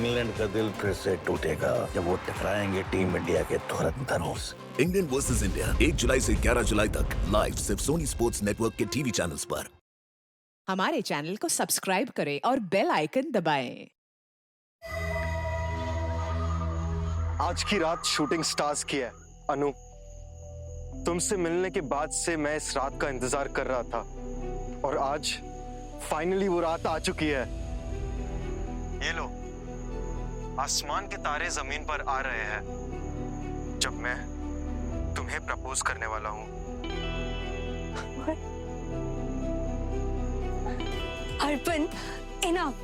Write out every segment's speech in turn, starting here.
England का दिल फिर से टूटेगा जब वो टकराएंगे टीम इंडिया के धुरंधरों से। इंग्लैंड वर्सेस इंडिया 1 जुलाई से 11 जुलाई तक लाइव सिर्फ सोनी स्पोर्ट्स नेटवर्क के टीवी चैनल्स पर। हमारे चैनल को सब्सक्राइब करें और बेल आइकन दबाएं। आज की रात शूटिंग स्टार्स की है अनु। तुमसे मिलने के बाद से मैं इस रात का इंतजार कर रहा था और आज फाइनली वो रात आ चुकी है। ये लो, आसमान के तारे जमीन पर आ रहे हैं जब मैं तुम्हें प्रपोज करने वाला हूँ। अर्पण, इनफ,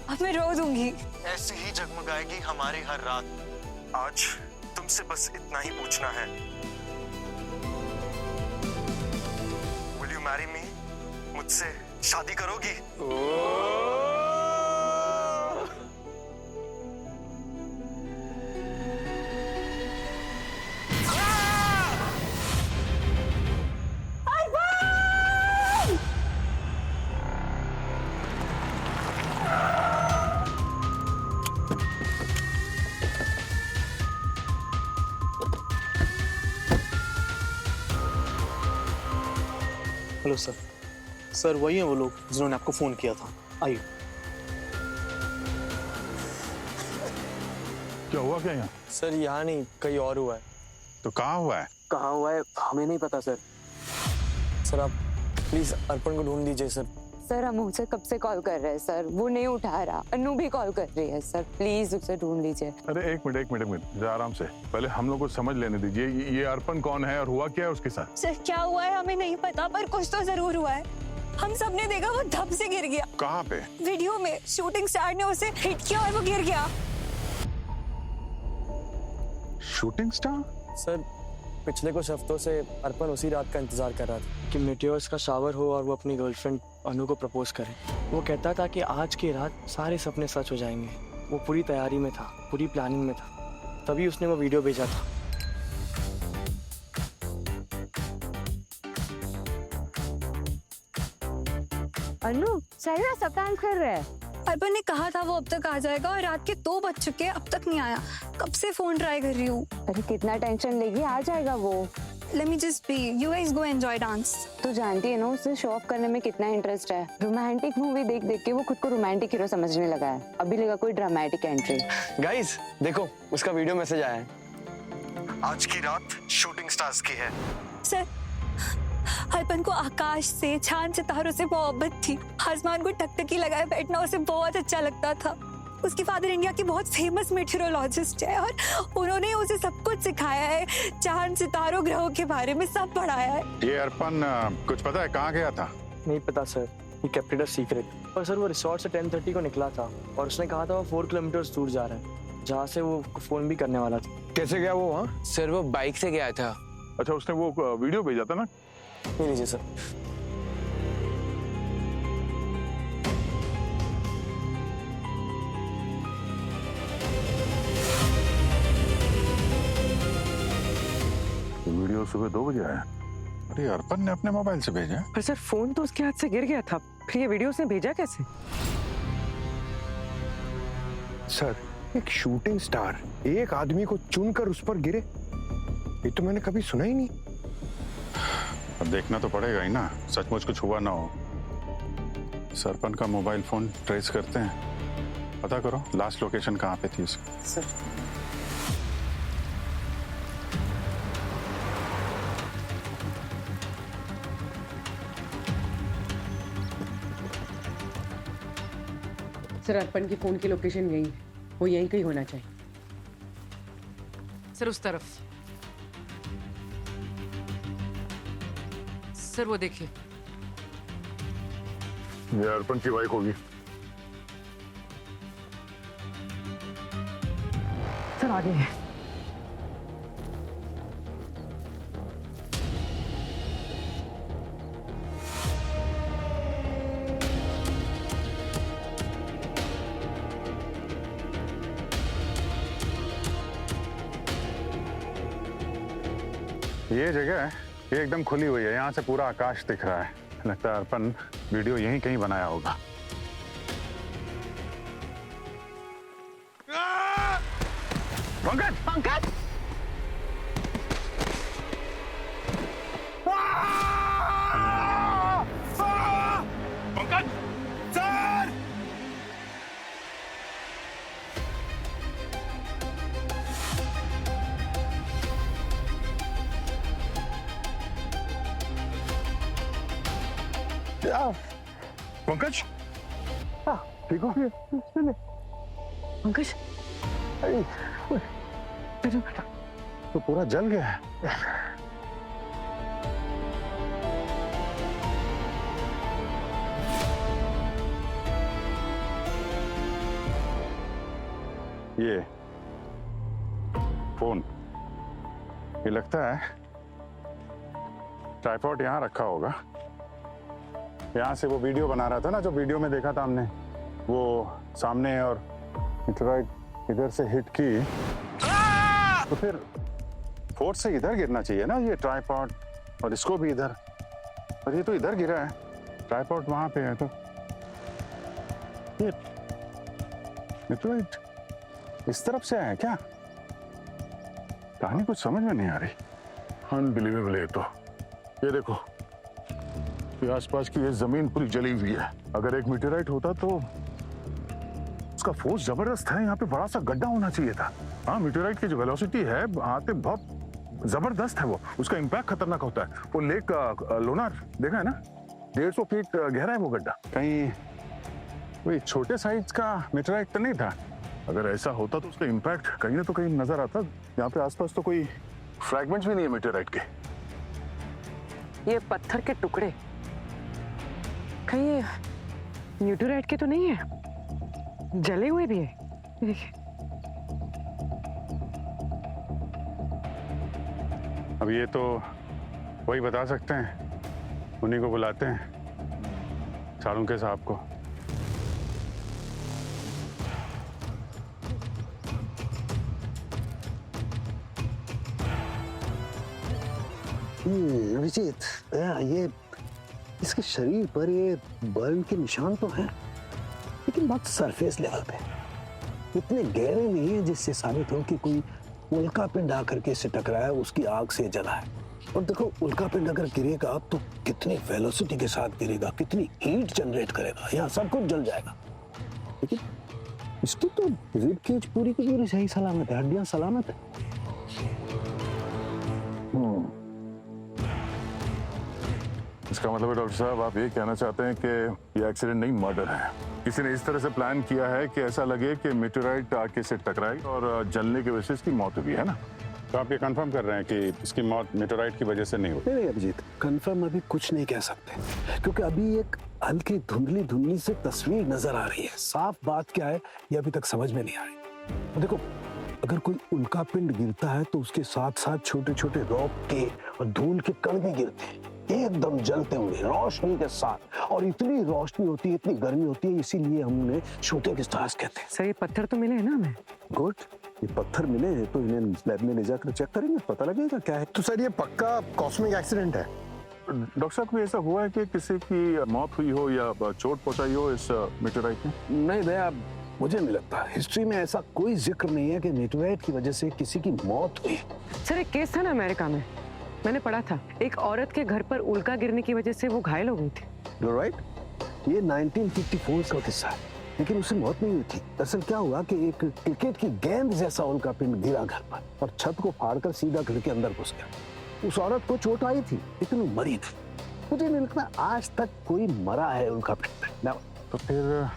अब मैं रो दूंगी। ऐसे ही जगमगाएगी हमारी हर रात। आज तुमसे बस इतना ही पूछना है, Will you marry me? मुझसे शादी करोगी? Hello sir. सर वही है वो लोग जिन्होंने आपको फोन किया था। आइए। क्या हुआ क्या यहाँ? सर यहाँ नहीं, कहीं और हुआ है। तो कहाँ हुआ है? कहाँ हुआ है हमें नहीं पता सर। सर आप प्लीज अर्पण को ढूंढ लीजिए सर। सर हम उसे कब से कॉल कर रहे हैं सर, वो नहीं उठा रहा। अनु भी कॉल कर रही है सर, प्लीज उसे ढूंढ लीजिए। अरे एक मिनट जरा आराम से, पहले हम लोग को समझ लेने दीजिए। ये अर्पण कौन है और हुआ क्या है उसके साथ? सर क्या हुआ है हमें नहीं पता, पर कुछ तो जरूर हुआ है। हम सबने देखा वो धप से गिर गया। कहाँ पे? वीडियो में शूटिंग स्टार ने उसे हिट किया और वो गिर गया। Shooting star? सर पिछले कुछ हफ्तों से अर्पण उसी रात का इंतजार कर रहा था कि मेटेओर्स का शावर हो और वो अपनी गर्लफ्रेंड अनु को प्रपोज करे। वो कहता था कि आज की रात सारे सपने सच हो जाएंगे। वो पूरी तैयारी में था, पूरी प्लानिंग में था, तभी उसने वो वीडियो भेजा था। अनु सही में सब काम कर रहा है। अर्पण ने कहा था वो अब तक आ जाएगा और रात के 2 बज चुके हैं, अब तक नहीं आया। कब से फोन ट्राई कर रही हूँ। अरे कितना टेंशन लेगी, आ जाएगा वो। Let me just be. You guys go enjoy dance. तू जानती है ना उसे शो ऑफ करने में कितना इंटरेस्ट है। रोमांटिक मूवी देख देख के वो खुद को रोमांटिक हीरो समझने लगा है। अभी लगा कोई ड्रामेटिक एंट्री। गाइस देखो उसका वीडियो मैसेज आया है। आज की रात शूटिंग स्टार्स की है। सर अर्पण को आकाश से, चांद सितारों से मोहब्बत थी। आसमान को टकटकी लगाए बैठना उसे बहुत अच्छा लगता था। उसके फादर इंडिया के बहुत फेमस मेट्रोलॉजिस्ट है और उन्होंने उसे सब कुछ सिखाया है, चांद सितारों ग्रहों के बारे में सब पढ़ाया है। ये अर्पण कुछ पता है कहाँ गया था? नहीं पता सर, ये केप्ट इट अ सीक्रेट। और सर वो रिसोर्ट से 10:30 को निकला था और उसने कहा था वो 4 किलोमीटर दूर जा रहा है, जहाँ से वो फोन भी करने वाला था। कैसे गया वो वहाँ? सर वो बाइक से गया था। अच्छा उसने वो वीडियो भेजा था ना? नहीं लीजिए सर। वीडियो सुबह 2 बजे आया। अरे अर्पण ने अपने मोबाइल से भेजा? पर सर फोन तो उसके हाथ से गिर गया था, फिर ये वीडियो उसने भेजा कैसे? सर एक शूटिंग स्टार एक आदमी को चुनकर उस पर गिरे, ये तो मैंने कभी सुना ही नहीं। अब देखना तो पड़ेगा ही ना, सचमुच कुछ हुआ ना हो। सरपन का मोबाइल फोन ट्रेस करते हैं, पता करो लास्ट लोकेशन कहाँ पे थी उसकी। सर सर अर्पण की फोन की लोकेशन यही है, वो यहीं कहीं होना चाहिए। सर उस तरफ। सर वो देखिए, ये अर्पण की बाइक होगी। सर आगे है। ये जगह है, ये एकदम खुली हुई है, यहाँ से पूरा आकाश दिख रहा है। लगता है अर्पण वीडियो यहीं कहीं बनाया होगा। पंकज पंकज पंकज सर पंकज ठीक हो गया पंकज तो पूरा जल गया है। ये फोन, ये लगता है ट्राइपॉड यहाँ रखा होगा। यहाँ से वो वीडियो बना रहा था ना, जो वीडियो में देखा था हमने, वो सामने है और मीटराइट इधर से हिट की तो फिर फोर्स से इधर गिरना चाहिए ना ये ट्राइपॉड, और इसको भी इधर, और ये तो इधर गिरा है, ट्राइपॉड वहां पे है। तो ये मीटराइट इस तरफ से आया क्या? कहानी कुछ समझ में नहीं आ रही। अनबिलीवेबल है। तो ये देखो, ये आसपास की ये जमीन पूरी जली हुई है। अगर एक मीटराइट होता तो उसका फोर्स जबरदस्त है, यहाँ पे बड़ा सा गड्ढा होना चाहिए था। हाँ, मीटराइट की जो वेलोसिटी है आते बहुत जबरदस्त है, वो उसका इम्पैक्ट खतरनाक होता है। वो लेक लोनार देखा है ना, 150 फीट गहरा है वो गड्ढा। कहीं वही छोटे साइज का मीटराइट तो नहीं था। अगर ऐसा होता तो उसका इम्पैक्ट कहीं ना तो कहीं नजर आता। यहाँ पे आसपास तो कोई फ्रैगमेंट्स भी नहीं है मीटराइट के। ये पत्थर के टुकड़े कहीं ये न्यूटोराइट के तो नहीं है? जले हुए भी है। देखिए, अब ये तो वही बता सकते हैं, उन्हीं को बुलाते हैं, चाणक्य साहब को। अभिजीत, ये इसके शरीर पर ये बर्न के निशान तो हैं, लेकिन बहुत सरफेस लेवल पे, इतने गहरे नहीं है जिससे साबित हो कि कोई उल्का पिंड आकर के इससे टकराया, उसकी आग से जला है। और देखो, उल्का पिंड अगर गिरेगा तो कितनी वेलोसिटी के साथ गिरेगा, कितनी हीट जनरेट करेगा, यहाँ सब कुछ जल जाएगा। लेकिन इसकी तो रिब केज पूरी की पूरी सही सलामत है, हड्डियां सलामत है। इसका मतलब है डॉक्टर साहब, आप ये कहना चाहते हैं कि ये एक्सीडेंट नहीं, मर्डर है। किसी ने इस तरह से प्लान किया है कि ऐसा लगे कि मीटराइट आके से टकराई और जलने की वजह से इसकी मौत हुई है ना? तो आप ये कंफर्म कर रहे हैं कि इसकी मौत मीटराइट की वजह से नहीं हुई? नहीं अभिजीत, कंफर्म अभी कुछ नहीं कह सकते, क्योंकि अभी एक हल्की धुंधली धुंधली से तस्वीर नजर आ रही है। साफ बात क्या है ये अभी तक समझ में नहीं आ रही। देखो, अगर कोई उल्का पिंड गिरता है तो उसके साथ साथ छोटे छोटे रॉक के और धूल के कण भी गिरते हैं, एकदम जलते हुए रोशनी के साथ। और इतनी रोशनी होती है, इतनी गर्मी होती है, इसीलिए हमने शूटिंग स्टार्स कहते हैं। सर ये पत्थर तो मिले हैं ना हमें? गुड, ये पत्थर मिले हैं तो इन्हें लैब में ले जाकर चेक करेंगे, पता लगेगा क्या है। तो सर ये पक्का कॉस्मिक एक्सीडेंट है? डॉक्टर साहब, कोई ऐसा हुआ है कि किसी की मौत हुई हो या चोट पहुंचाई हो इस मीटराइट ने? नहीं भैया, मुझे नहीं लगता। हिस्ट्री में ऐसा कोई जिक्र नहीं है कि मीटराइट की वजह से किसी की मौत हुई। सर एक केस था ना अमेरिका में, मैंने पढ़ा था, एक औरत के घर पर उल्का गिरने की वजह से वो घायल हो गई थी। You're right? ये 1954 का किस्सा है, लेकिन उसे मौत नहीं हुई थी। दरअसल क्या हुआ कि एक क्रिकेट की गेंद जैसा उल्का पिंड गिरा घर पर और छत को फाड़कर सीधा घर के अंदर घुस गया। उस औरत को चोट आई थी, लेकिन वो मरी थी। मुझे नहीं लगता आज तक कोई मरा है उल्का पिंड पे। तो फिर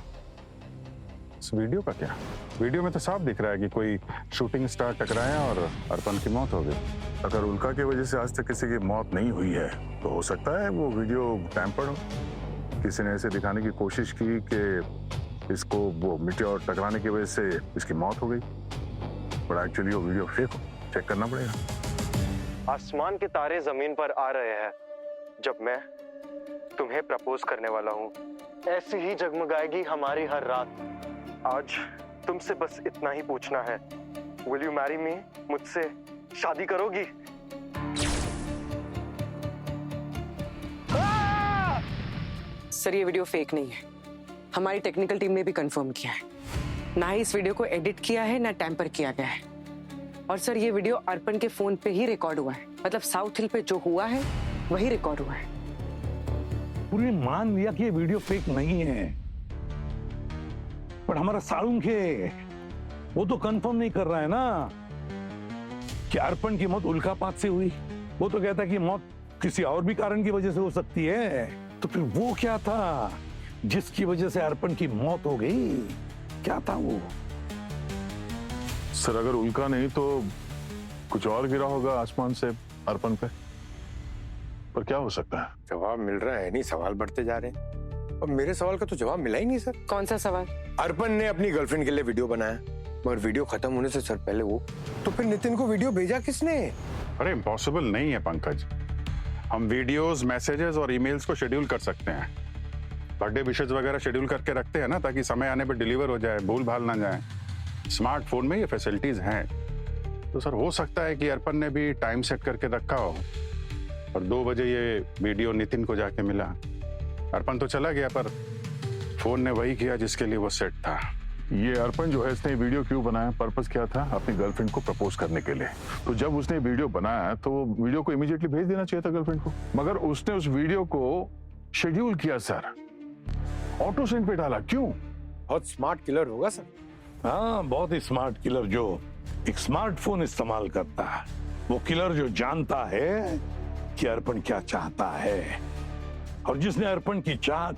इस वीडियो का क्या? वीडियो में तो साफ दिख रहा है कि कोई शूटिंग स्टार टकराया और अर्पण की मौत हो गई। अगर उल्का की वजह से आज तक किसी की मौत नहीं हुई है तो हो सकता है वो वीडियो टैम्पर्ड हो, किसी ने ऐसे दिखाने की कोशिश की कि इसको वो मीटियोर टकराने की वजह से इसकी मौत हो गई, पर एक्चुअली वो वीडियो फेक हो। चेक करना पड़ेगा। आसमान के तारे जमीन पर आ रहे हैं जब मैं तुम्हें प्रपोज करने वाला हूँ। ऐसी ही जगमगाएगी हमारी हर रात। आज तुमसे बस इतना ही पूछना है, विल यू मैरी मी? मुझसे शादी करोगी? सर ये वीडियो फेक नहीं है, हमारी टेक्निकल टीम ने भी कंफर्म किया है। ना ही इस वीडियो को एडिट किया है, ना टैम्पर किया गया है। और सर ये वीडियो अर्पण के फोन पे ही रिकॉर्ड हुआ है, मतलब साउथ हिल पे जो हुआ है वही रिकॉर्ड हुआ है। पूरी मान लिया कि ये वीडियो फेक नहीं है, पर हमारा साळुंख है वो तो कंफर्म नहीं कर रहा है ना कि अर्पण की मौत उल्कापात से हुई। वो तो कहता है कि मौत किसी और भी कारण की वजह से हो सकती है। तो फिर वो क्या था जिसकी वजह से अर्पण की मौत हो गई? क्या था वो? सर अगर उल्का नहीं तो कुछ और गिरा होगा आसमान से अर्पण पे, पर क्या हो सकता है? जवाब मिल रहा है नहीं, सवाल बढ़ते जा रहे हैं और मेरे सवाल का तो जवाब मिला ही नहीं सर। कौन सा सवाल? अर्पण ने अपनी गर्लफ्रेंड के लिए वीडियो बनाया, मगर वीडियो खत्म होने से सर पहले वो, तो फिर नितिन को वीडियो भेजा किसने? अरे इम्पॉसिबल नहीं है पंकज, हम वीडियोस, मैसेजेस और ईमेल्स को शेड्यूल कर सकते हैं। बर्थडे विशेस वगैरह शेड्यूल करके रखते हैं ना, ताकि समय आने पर डिलीवर हो जाए, भूल भाल ना जाए। स्मार्टफोन में ये फैसिलिटीज हैं। तो सर हो सकता है कि अर्पण ने भी टाइम सेट करके रखा हो और 2 बजे ये वीडियो नितिन को जाके मिला। अर्पण तो चला गया पर फोन ने वही किया जिसके लिए वो सेट था। ये अर्पण जो है इसने वीडियो क्यों बनाया, पर्पस क्या था? अपनी गर्लफ्रेंड को प्रपोज करने के लिए। तो जब उसने वीडियो बनाया तो वो वीडियो को इमीडिएटली भेज देना चाहिए था गर्लफ्रेंड को, मगर उसने उस वीडियो को शेड्यूल किया सर, ऑटो सेंड पे डाला। क्यों? बहुत स्मार्ट किलर होगा सर। हाँ, बहुत ही स्मार्ट किलर जो एक स्मार्टफोन इस्तेमाल करता है। वो किलर जो जानता है कि अर्पण क्या चाहता है और जिसने अर्पण की चाहत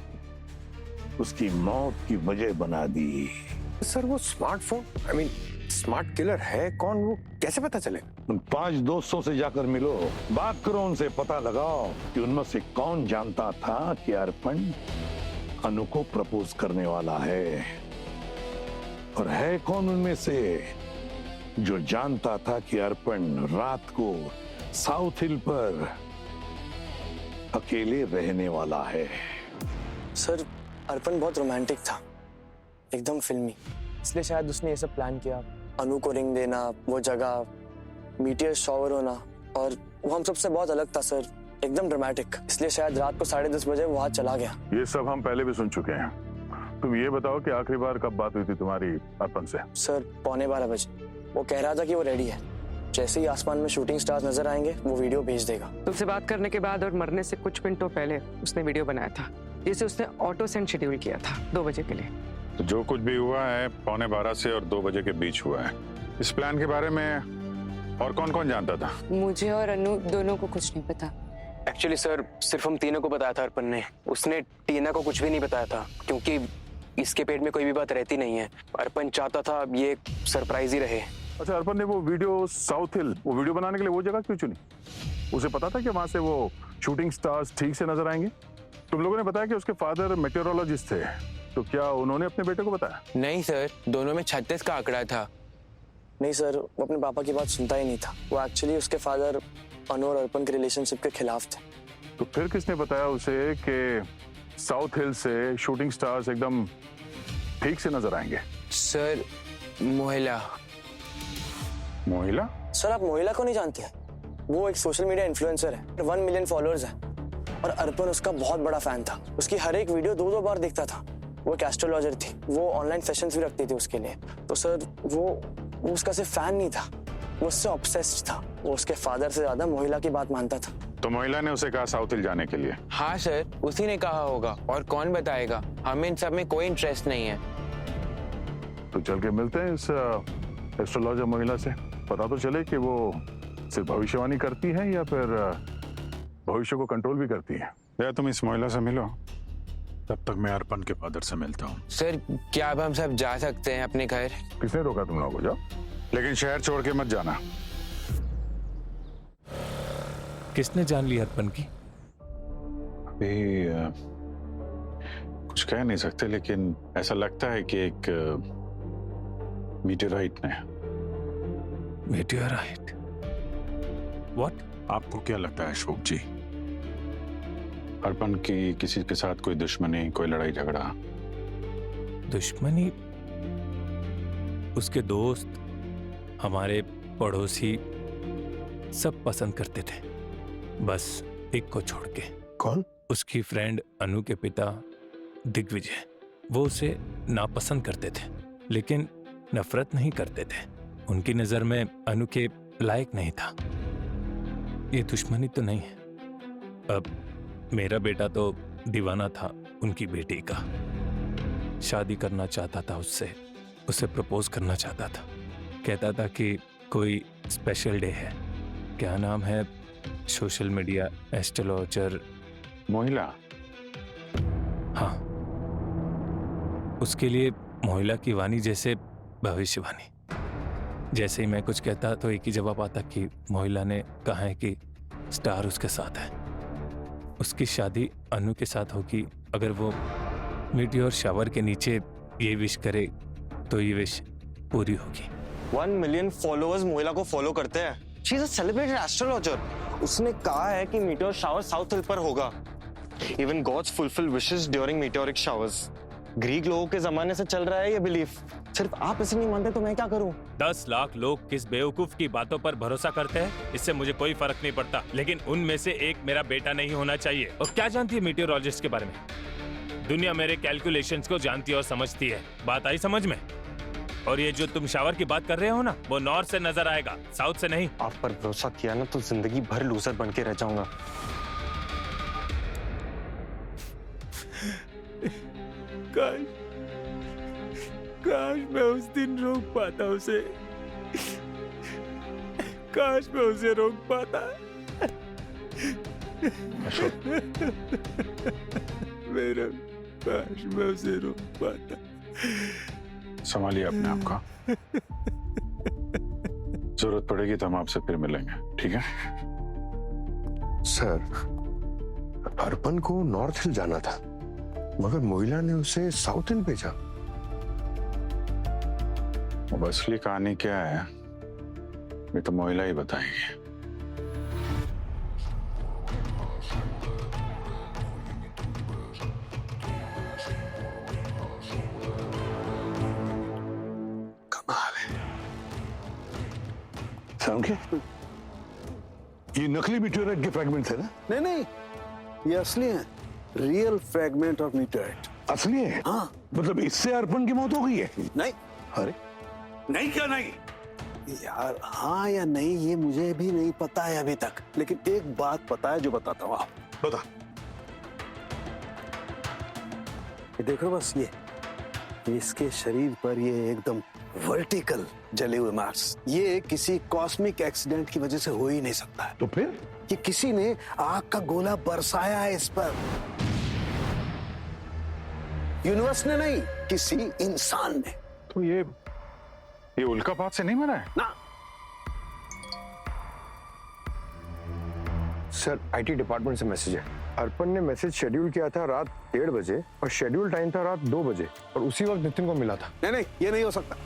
उसकी मौत की वजह बना दी। सर वो smartphone, I mean smart killer है कौन, वो कैसे पता चले? उन 5 दोस्तों से जाकर मिलो, बात करो उनसे, पता लगाओ कि उनमें से कौन जानता था कि अर्पण अनु को प्रपोज करने वाला है, और है कौन उनमें से जो जानता था कि अर्पण रात को साउथ हिल पर अकेले रहने वाला है। सर अर्पण बहुत रोमांटिक था, एकदम फिल्मी, इसलिए शायद उसने ये सब प्लान किया। अनु को रिंग देना, वो जगह, मीटियर शॉवर होना, और वो हम सबसे बहुत अलग था सर, एकदम ड्रामेटिक। इसलिए शायद रात को 10:30 बजे वो वहां चला गया। ये सब हम पहले भी सुन चुके हैं। तुम ये बताओ कि आखिरी बार कब बात हुई थी तुम्हारी अर्पण से? सर 11:15 बजे। वो कह रहा था कि वो रेडी है, जैसे ही आसमान में शूटिंग स्टार्स नजर आएंगे वो वीडियो भेज देगा। तुमसे बात करने के बाद और मरने से कुछ मिनटों पहले उसने वीडियो बनाया था, जिसे उसने ऑटो सेंड शेड्यूल किया था 2 बजे के लिए। तो जो कुछ भी हुआ है 11:15 से और 2 बजे के बीच हुआ है। इस प्लान के बारे में और कौन कौन जानता था? मुझे और अनु दोनों को कुछ नहीं पता। एक्चुअली सर सिर्फ हम तीनों को बताया था अर्पण ने, उसने टीना को कुछ भी नहीं बताया था, क्योंकि इसके पेट में कोई भी बात रहती नहीं है। अर्पण चाहता था ये सरप्राइज ही रहे। अच्छा, अर्पण ने वो वीडियो साउथ हिल, वो वीडियो बनाने के लिए वो जगह क्यों चुनी? उसे पता था कि वहां से वो शूटिंग स्टार्स ठीक से नजर आएंगे? तुम लोगों ने बताया कि उसके फादर मेटेरोलॉजिस्ट थे, तो क्या उन्होंने अपने बेटे को बताया? नहीं सर, दोनों में 36 का आंकड़ा था। नहीं सर, वो अपने पापा की बात सुनता ही नहीं था। वो एक्चुअली उसके फादर अनु और अर्पण के रिलेशनशिप के खिलाफ थे। तो फिर किसने बताया उसे कि साउथ हिल से शूटिंग स्टार्स एकदम ठीक से नजर आएंगे? सर मोहिला। मोहिला? सर आप मोहिला को नहीं जानते? वो एक सोशल मीडिया इन्फ्लुएंसर है, 1 मिलियन फॉलोअर्स है, और अर्पण उसका बहुत बड़ा फैन था। उसकी हर एक वीडियो 2-2 बार देखता था। वो एक एस्ट्रोलॉजर थी, वो ऑनलाइन सेशंस भी रखती थी उसके लिए। तो सर वो उसका सिर्फ फैन नहीं था, वो उससे ऑब्सेस्ड था। वो उसके फादर से ज्यादा मोहिला की बात मानता था। तो मोहिला ने उसे कहा साउथ हिल जाने के लिए? हाँ सर, उसी ने कहा होगा, और कौन बताएगा? हमें इन सब में कोई इंटरेस्ट नहीं है। तो चल के मिलते हैं इस एस्ट्रोलॉजर महिला से, पता तो चले कि वो सिर्फ भविष्यवाणी करती है या फिर भविष्य को कंट्रोल भी करती है। या तुम इस महिला से मिलो, तब तक मैं अर्पण के फादर से मिलता हूँ। सर क्या अब हम सब जा सकते हैं अपने घर? किसने रोका तुम लोगों को? जाओ, लेकिन शहर छोड़ के मत जाना। किसने जान ली अर्पण की? अभी कुछ कह नहीं सकते, लेकिन ऐसा लगता है कि एक मीटेराइट ने। मीटेराइट? व्हाट? आपको क्या लगता है अशोक जी? अर्पण की किसी के साथ कोई दुश्मनी, कोई लड़ाई झगड़ा? दुश्मनी? उसके दोस्त, हमारे पड़ोसी सब पसंद करते थे, बस एक को छोड़ के। कौन? उसकी फ्रेंड अनु के पिता दिग्विजय। वो उसे नापसंद करते थे, लेकिन नफरत नहीं करते थे। उनकी नजर में अनु के लायक नहीं था। ये दुश्मनी तो नहीं है। अब मेरा बेटा तो दीवाना था उनकी बेटी का, शादी करना चाहता था उससे, उसे प्रपोज करना चाहता था। कहता था कि कोई स्पेशल डे है, क्या नाम है, सोशल मीडिया एस्ट्रोलॉजर मोहिला। हाँ, उसके लिए मोहिला की वाणी जैसे भविष्यवाणी। जैसे ही मैं कुछ कहता तो एक ही जवाब आता कि मोहिला ने कहा है कि स्टार उसके साथ है, उसकी शादी अनु के साथ होगी। अगर वो मीटियोर शावर के नीचे ये विश करे तो ये विश पूरी होगी। 1 मिलियन फॉलोअर्स मोहिला को फॉलो करते हैं। She is a celebrated astrologer. उसने कहा है कि मीटियोर शावर साउथ हिल पर होगा। Even gods fulfil wishes during meteoric showers. Greek लोगों के जमाने से चल रहा है ये बिलीफ। सिर्फ आप इसे नहीं मानते तो मैं क्या करूं? 10 लाख लोग किस बेवकूफ की बातों पर भरोसा करते हैं, इससे मुझे कोई फर्क नहीं पड़ता, लेकिन उनमें से एक मेरा बेटा नहीं होना चाहिए। और क्या जानती है मीटियोरोलॉजिस्ट के बारे में? दुनिया मेरे कैलकुलेशंस को जानती है और समझती है। बात आई समझ में? और ये जो तुम शावर की बात कर रहे हो ना, वो नॉर्थ से नजर आएगा, साउथ से नहीं। आप पर भरोसा किया ना तो जिंदगी भर लूजर बन के रह जाऊंगा। काश मैं उस दिन रोक पाता उसे, काश मैं उसे रोक पाता। मेरा काश मैं उसे रोक पाता। संभालिए अपने आप का, जरूरत पड़ेगी तो हम आपसे फिर मिलेंगे, ठीक है? सर, अर्पण को नॉर्थ हिल जाना था, मगर मोहिला ने उसे साउथ हिल भेजा। अब असली कहानी क्या है ये तो मोहिला ही बताएंगे। कमाल है। समझे? ये नकली मीटियोराइट के फ्रैगमेंट है ना? नहीं नहीं, ये असली है, रियल फ्रैगमेंट ऑफ मीटियोराइट। असली है? हाँ। मतलब इससे अर्पण की मौत हो गई है? नहीं। अरे नहीं, क्या नहीं? यार हाँ या नहीं ये मुझे भी नहीं पता है अभी तक, लेकिन एक बात पता है जो बताता हूँ। आप बता। ये देखो बस, ये इसके शरीर पर ये एकदम वर्टिकल जले हुए मार्क्स, ये किसी कॉस्मिक एक्सीडेंट की वजह से हो ही नहीं सकता है। तो फिर कि किसी ने आग का गोला बरसाया है इस पर। यूनिवर्स ने नहीं, किसी इंसान ने। तो ये उल्कापात से नहीं मरा है ना। सर, आईटी डिपार्टमेंट से मैसेज है। अर्पण ने मैसेज शेड्यूल किया था रात 1:30 बजे और शेड्यूल टाइम था रात 2 बजे और उसी वक्त नितिन को मिला था। नहीं नहीं, ये नहीं हो सकता,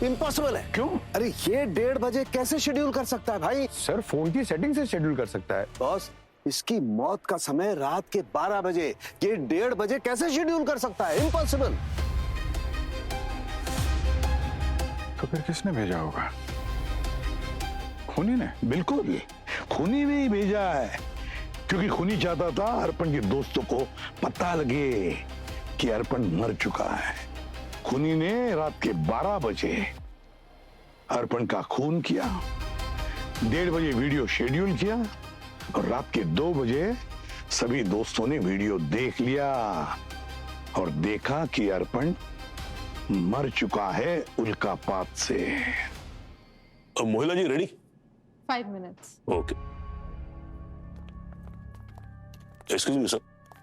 इम्पॉसिबल है। क्यों? अरे ये 1:30 बजे कैसे शेड्यूल कर सकता है भाई? सर, फोन की सेटिंग से शेड्यूल कर सकता है। बॉस, इसकी मौत का समय रात के 12 बजे, ये 1:30 बजे कैसे शेड्यूल कर सकता है? इम्पॉसिबल। तो फिर किसने भेजा होगा? खूनी ने? बिल्कुल, खूनी ने ही भेजा है, क्योंकि खूनी चाहता था अर्पण के दोस्तों को पता लगे कि अर्पण मर चुका है। खूनी ने रात के 12 बजे अर्पण का खून किया, 1:30 बजे वीडियो शेड्यूल किया और रात के 2 बजे सभी दोस्तों ने वीडियो देख लिया और देखा कि अर्पण मर चुका है उल्कापात से। Mohila ji ready? 5 minutes. Okay. Excuse me sir,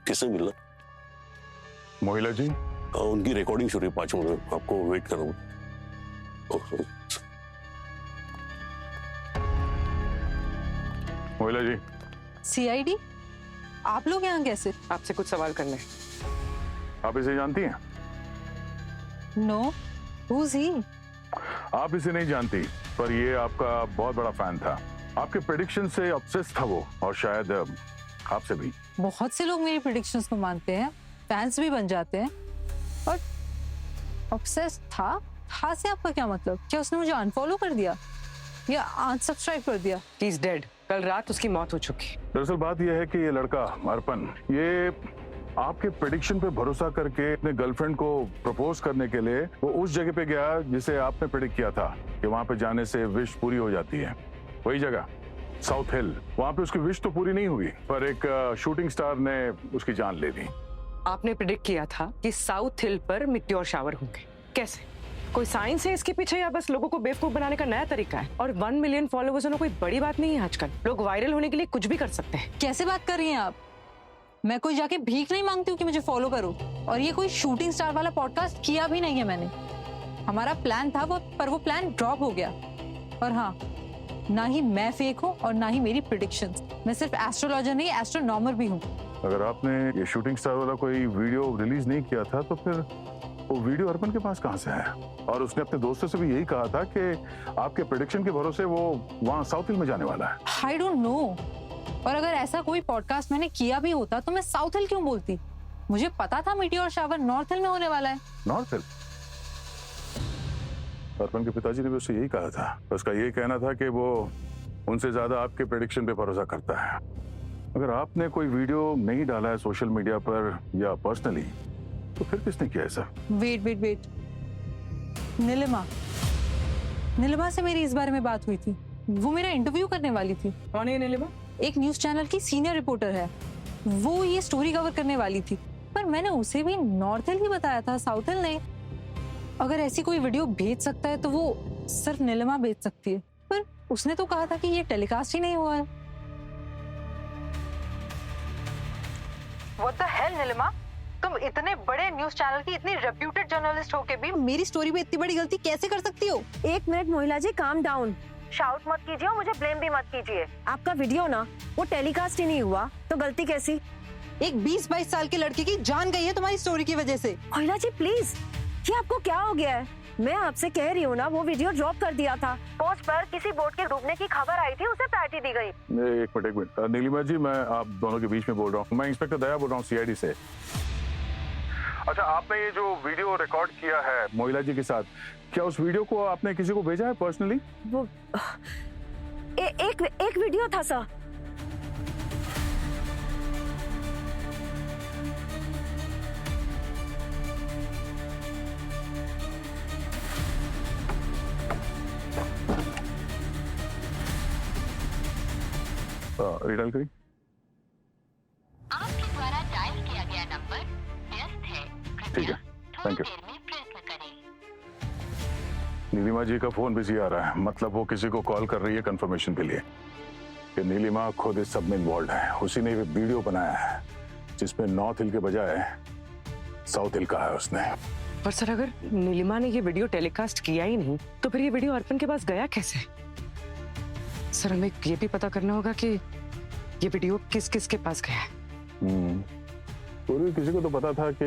किससे मिलना? मोहिला जी? उनकी रिकॉर्डिंग शुरू है 5 मिनट, आपको वेट करूंगा। मोहिला जी? सीआईडी? आप लोग यहाँ कैसे? आपसे कुछ सवाल करने। आप इसे जानती हैं? नो, हूज ही? आप इसे नहीं जानती, पर ये आपका बहुत बड़ा फैन था, आपके प्रेडिक्शन से ऑब्सेस था वो, और शायद आपसे भी। बहुत से लोग मेरी प्रेडिक्शंस को मानते हैं, फैंस भी बन जाते हैं, और ऑब्सेस था से आपका क्या मतलब? क्या उसने मुझे अनफॉलो कर दिया या अनसब्सक्राइब कर दिया? He is dead. कल रात उसकी मौत हो चुकी। दरअसल बात यह है कि ये लड़का अर्पण, ये आपके प्रेडिक्शन पे भरोसा करके अपने गर्लफ्रेंड को प्रपोज करने के लिए वो उस जगह पे गया जिसे आपने प्रेडिक्ट किया था कि वहां पे जाने से विश पूरी हो जाती है। वही जगह साउथ हिल। वहां पे उसकी विश तो पूरी नहीं हुई, पर एक शूटिंग स्टार ने उसकी जान ले ली। आपने प्रिडिक्ट किया था कि साउथ हिल पर मिट्योर शावर होंगे। कैसे? कोई साइंस है इसके पीछे या बस लोगों को बेवकूफ बनाने का नया तरीका है? और 1 मिलियन फॉलोवर्स होना कोई बड़ी बात नहीं है आजकल। लोग वायरल होने के लिए कुछ भी कर सकते हैं। कैसे बात कर रही हैं आप? मैं कोई जाके भीख नहीं मांगती हूँ कि मुझे फॉलो करो, और ये कोई शूटिंग स्टार वाला पॉडकास्ट किया भी नहीं है मैंने। हमारा प्लान था वो प्लान ड्रॉप हो गया। और हाँ, ना ही मैं फेक हूँ और ना ही मेरी प्रेडिक्शंस। मैं सिर्फ एस्ट्रोलॉजर नहीं, एस्ट्रोनॉमर भी हूँ। अगर आपने ये शूटिंग स्टार वाला कोई वीडियो रिलीज नहीं किया था तो फिर वो वीडियो अर्पण के पास कहां से आया? और उसने अपने दोस्तों से भी यही कहा था कि आपके प्रेडिक्शन के भरोसे वो वहां साउथ हिल में जाने वाला है। I don't know. और अगर ऐसा कोई पॉडकास्ट मैंने किया भी होता तो मैं साउथ हिल क्यों बोलती? मुझे पता था मिट्योर शावर नॉर्थ हिल में होने वाला है। नॉर्थ हिल? अर्पण के पिताजी ने भी उससे यही कहा था। उसका यही कहना था कि वो उनसे ज्यादा आपके प्रेडिक्शन पे भरोसा करता है। अगर आपने कोई वीडियो नहीं डाला है सोशल मीडिया पर या पर्सनली, तो फिर किसने किया ऐसा? वेट। नीलिमा से मेरी इस बारे में बात हुई थी। वो मेरा इंटरव्यू करने वाली थी। कौन है नीलिमा? एक न्यूज चैनल की सीनियर रिपोर्टर है। वो ये स्टोरी कवर करने वाली थी, पर मैंने उसे भी नॉर्थ हिल ही बताया था, साउथ हिल नहीं। अगर ऐसी कोई वीडियो भेज सकता है तो वो सिर्फ नीलिमा भेज सकती है, पर उसने तो कहा था कि ये टेलीकास्ट ही नहीं हुआ है। What the hell, Nilima? तुम इतने बड़े न्यूज चैनल की इतनी रेप्यूटेड जर्नलिस्ट होके भी मेरी स्टोरी पे इतनी बड़ी गलती कैसे कर सकती हो? 1 मिनट मोहिला जी, काम डाउन। शाउट मत कीजिए और मुझे ब्लेम भी मत कीजिए। आपका वीडियो ना वो टेलीकास्ट ही नहीं हुआ तो गलती कैसी? एक 20-22 साल के लड़के की जान गई है तुम्हारी स्टोरी की वजह से। मोहिला जी प्लीज, ये आपको क्या हो गया है? मैं आपसे कह रही हूँ ना, वो वीडियो ड्रॉप कर दिया था। पोस्ट पर किसी बोट के डूबने की खबर आई थी, उसे प्रायोरिटी दी गई। एक मिनट नीलिमा जी, मैं आप दोनों के बीच में बोल रहा हूँ। मैं इंस्पेक्टर दया बोल रहा हूँ, सीआईडी से। अच्छा, आपने ये जो वीडियो रिकॉर्ड किया है मोहिला जी के साथ, क्या उस वीडियो को आपने किसी को भेजा है पर्सनली? वो एक वीडियो था सर। रिडायल करिए। आपके द्वारा डायल किया गया नंबर व्यस्त है। ठीक है, थैंक यू। देर में प्रयत्न करें। नीलिमा जी का फोन बिजी आ रहा है, मतलब वो किसी को कॉल कर रही है कंफर्मेशन के लिए कि नीलिमा खुद इस सब में इन्वॉल्व है। उसी ने वीडियो बनाया है जिसमें नॉर्थ हिल के बजाय साउथ हिल का है उसने। पर सर, अगर नीलिमा ने ये वीडियो टेलीकास्ट किया ही नहीं तो फिर ये वीडियो अर्पण के पास गया कैसे? सर, हमें ये भी पता करना होगा कि ये वीडियो किस किस के पास गया है। पूरी किसी को तो पता था कि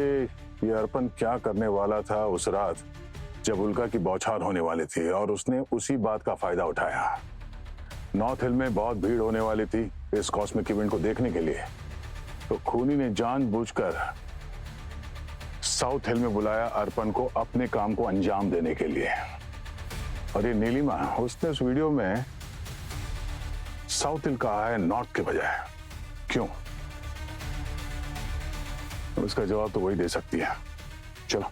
ये अर्पण क्या करने वाला था उस रात जब उल्का की बौछार होने वाली थी, और उसने उसी बात का फायदा उठाया। नॉर्थ हिल में बहुत भीड़ होने वाली थी इस कॉस्मिक इवेंट को देखने के लिए, तो खूनी ने जानबूझकर साउथ हिल में बुलाया अर्पण को अपने काम को अंजाम देने के लिए। और ये नीलिमा, उसने उस वीडियो में साउथ हिल कहा है नॉर्थ के बजाय। क्यों? उसका जवाब तो वही दे सकती है। चलो।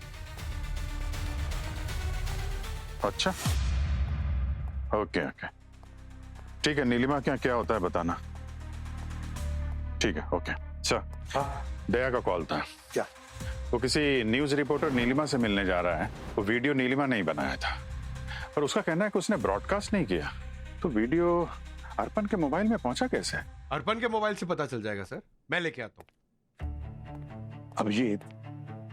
अच्छा, ओके, ठीक है। नीलिमा क्या क्या होता है बताना। ठीक है, ओके। अच्छा, दया का कॉल था। क्या? वो किसी न्यूज रिपोर्टर नीलिमा से मिलने जा रहा है। वो वीडियो नीलिमा ने ही बनाया था, और उसका कहना है कि उसने ब्रॉडकास्ट नहीं किया। तो वीडियो अर्पण के मोबाइल में पहुंचा कैसे? अर्पण के मोबाइल से पता चल जाएगा सर, मैं लेके आता हूँ। अभिजीत,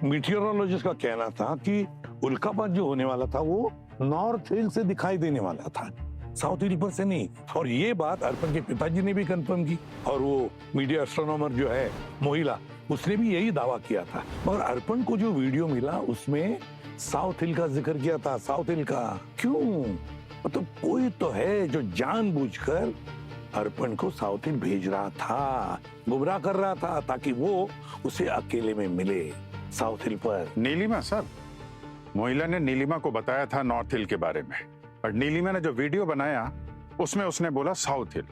मीटियोरोलॉजिस्ट का कहना था कि उल्कापात जो होने वाला था वो नॉर्थ हिल से दिखाई देने वाला था, साउथ हिल पर से नहीं। और ये बात अर्पण के पिताजी ने भी कंफर्म की, और वो मीडिया एस्ट्रोनॉमर जो है मोहिला, उसने भी यही दावा किया था। और अर्पण को जो वीडियो मिला उसमें साउथ हिल का जिक्र किया था, साउथ हिल का। क्यों? मतलब कोई तो है जो जानबूझकर अर्पण को साउथ हिल भेज रहा था, गुमराह कर रहा था, ताकि वो उसे अकेले में मिले साउथ हिल पर। नीलिमा सर, मोहिला ने नीलिमा को बताया था नॉर्थ हिल के बारे में, और नीलिमा ने जो वीडियो बनाया उसमें उसने बोला साउथ हिल।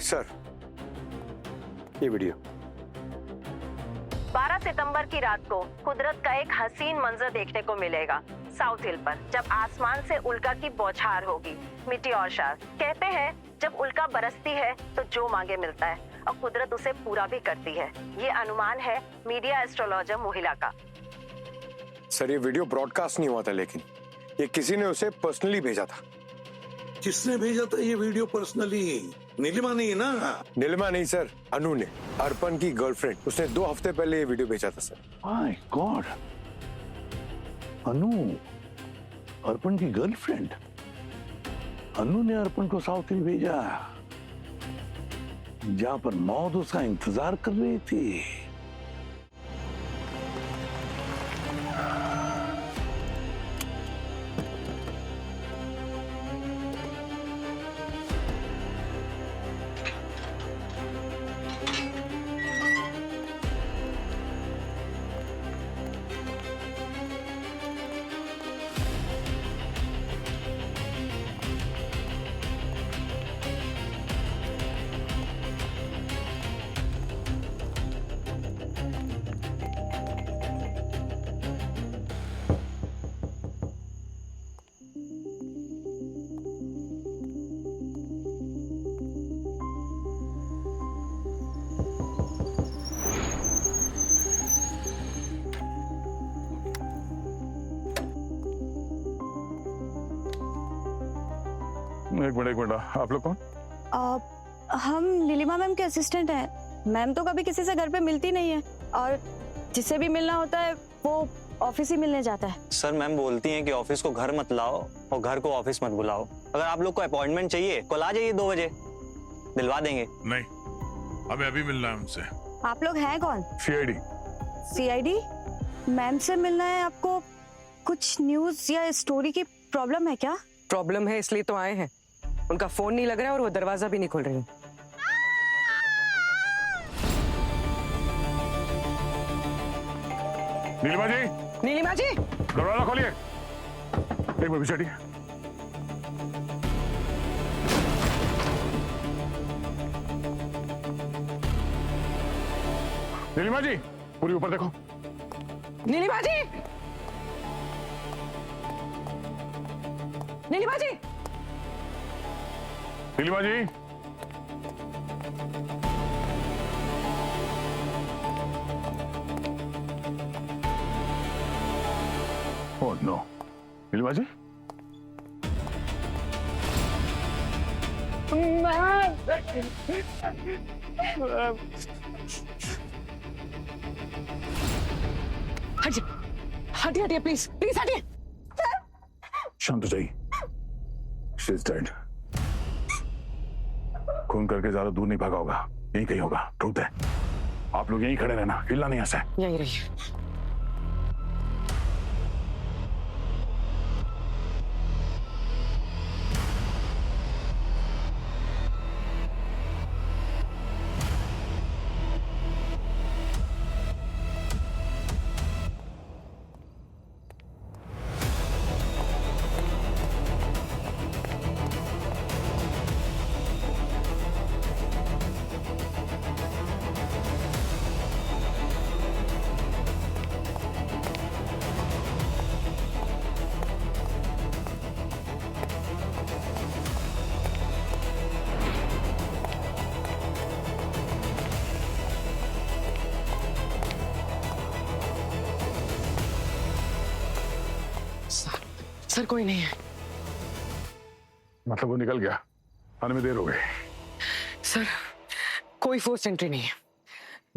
सर, ये वीडियो 12 सितंबर की रात को कुदरत का एक हसीन मंजर देखने को मिलेगा साउथ हिल पर, जब आसमान से उल्का की बौछार होगी, मीटियोर शावर। कहते हैं जब उल्का बरसती है तो जो मांगे मिलता है और कुदरत उसे पूरा भी करती है। ये अनुमान है मीडिया एस्ट्रोलॉजर मोहिला का। सर, ये वीडियो ब्रॉडकास्ट नहीं हुआ था, लेकिन ये किसी ने उसे पर्सनली भेजा था। किसने भेजा था ये वीडियो पर्सनली? नीलिमा नहीं ना? नीलिमा नहीं सर, अनु ने, अर्पण की गर्लफ्रेंड। उसने 2 हफ्ते पहले ये वीडियो भेजा था सर। माय गॉड, अनु अर्पण की गर्लफ्रेंड? अनु ने अर्पण को साउथ हिल भेजा, जहां पर मौत उसका इंतजार कर रही थी। एक मिनट, आप लोग कौन? हम नीलिमा मैम के असिस्टेंट हैं। मैम तो कभी किसी से घर पे मिलती नहीं है, और जिसे भी मिलना होता है वो ऑफिस ही मिलने जाता है। सर, मैम बोलती हैं कि ऑफिस को घर मत लाओ और घर को ऑफिस मत बुलाओ। अगर आप लोग को अपॉइंटमेंट चाहिए कल आ जाइए 2 बजे, दिलवा देंगे। नहीं, हमें अभी मिलना है उनसे। आप लोग हैं कौन? सीआईडी। सीआईडी? मैम से मिलना है आपको? कुछ न्यूज या स्टोरी की प्रॉब्लम है क्या? प्रॉब्लम है इसलिए तो आए हैं। उनका फोन नहीं लग रहा है और वो दरवाजा भी नहीं खोल रही। नीलिमा जी, नीलिमा जी, दरवाजा खोलिए। एक मिनट पीछे। नीलिमा जी, पूरी ऊपर देखो। नीलिमा जी, नीलिमा जी, नीलिमा जी, ओह नो, नीलिमा जी, हटिए हटिए हटिए, प्लीज प्लीज हटिए। शांत हो जाइए। She is dead. खून करके ज्यादा दूर नहीं भागा होगा, यहीं कहीं होगा। ट्रूथ है, आप लोग यहीं खड़े रहना, हिलना नहीं ऐसा। यहीं रहिए। सर कोई नहीं है। मतलब वो निकल गया, आने में देर हो गई। सर कोई फोर्स एंट्री नहीं है,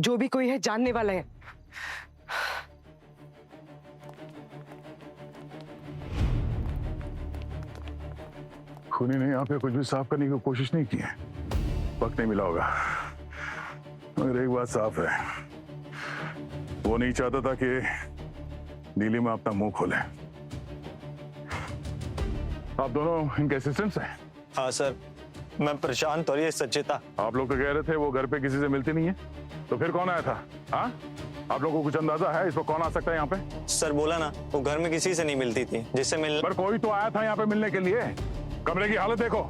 जो भी कोई है जानने वाला है। खूनी ने यहाँ पे कुछ भी साफ करने की कोशिश नहीं की है, वक्त नहीं मिला होगा। मगर एक बात साफ है, वो नहीं चाहता था कि नीलिमा अपना मुंह खोले। आप दोनों इनके असिस्टेंट्स हैं? हाँ सर, मैं प्रशांत और ये सचेता। आप लोग तो कह रहे थे वो घर पे किसी से मिलती नहीं है, तो फिर कौन आया था? हाँ, आप लोगों को कुछ अंदाजा है इस पर कौन आ सकता है यहाँ पे? सर बोला ना, वो घर में किसी से नहीं मिलती थी, जिससे मिल। पर कोई तो आया था यहाँ पे मिलने के लिए। कमरे की हालत देखो,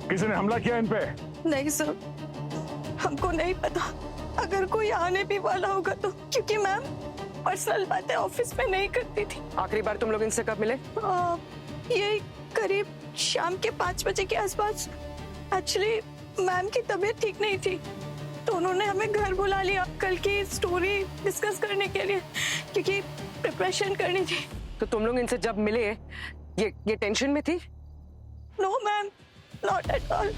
किसी ने हमला किया इन पे। नहीं सर, हमको नहीं पता। अगर कोई आने भी वाला होगा तो, क्योंकि मैम पर्सनल बातें ऑफिस में नहीं करती थी। आखिरी बार तुम लोग इनसे कब मिले? ये करीब शाम के 5 बजे के आसपास। एक्चुअली मैम की तबीयत ठीक नहीं थी, तो उन्होंने हमें घर बुला लिया कल की स्टोरी डिस्कस करने के लिए, क्योंकि प्रिपरेशन करनी थी। तो तुम लोग इनसे जब मिले ये टेंशन में थी? No ma'am, not at all.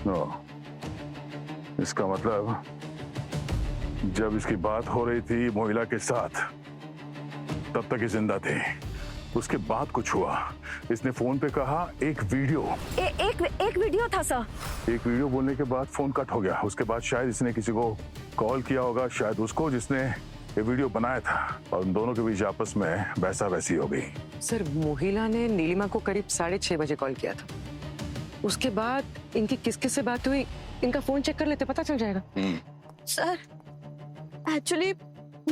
No, इसका मतलब जब इसकी बात हो रही थी मोहिला के साथ तब तक ये जिंदा थे। उसके बाद कुछ हुआ, इसने फोन पे कहा एक वीडियो। एक वीडियो था सर। एक वीडियो बोलने के बाद फोन कट हो गया। उसके बाद शायद इसने किसी को कॉल किया होगा, शायद उसको जिसने ये वीडियो बनाया था, और उन दोनों के बीच आपस में बहसा बहसी हो गई। सर, मोहिला ने नीलिमा को करीब 6:30 बजे कॉल किया था। उसके बाद इनकी किस किस से बात हुई, इनका फोन चेक कर लेते, पता चल जाएगा। सर एक्चुअली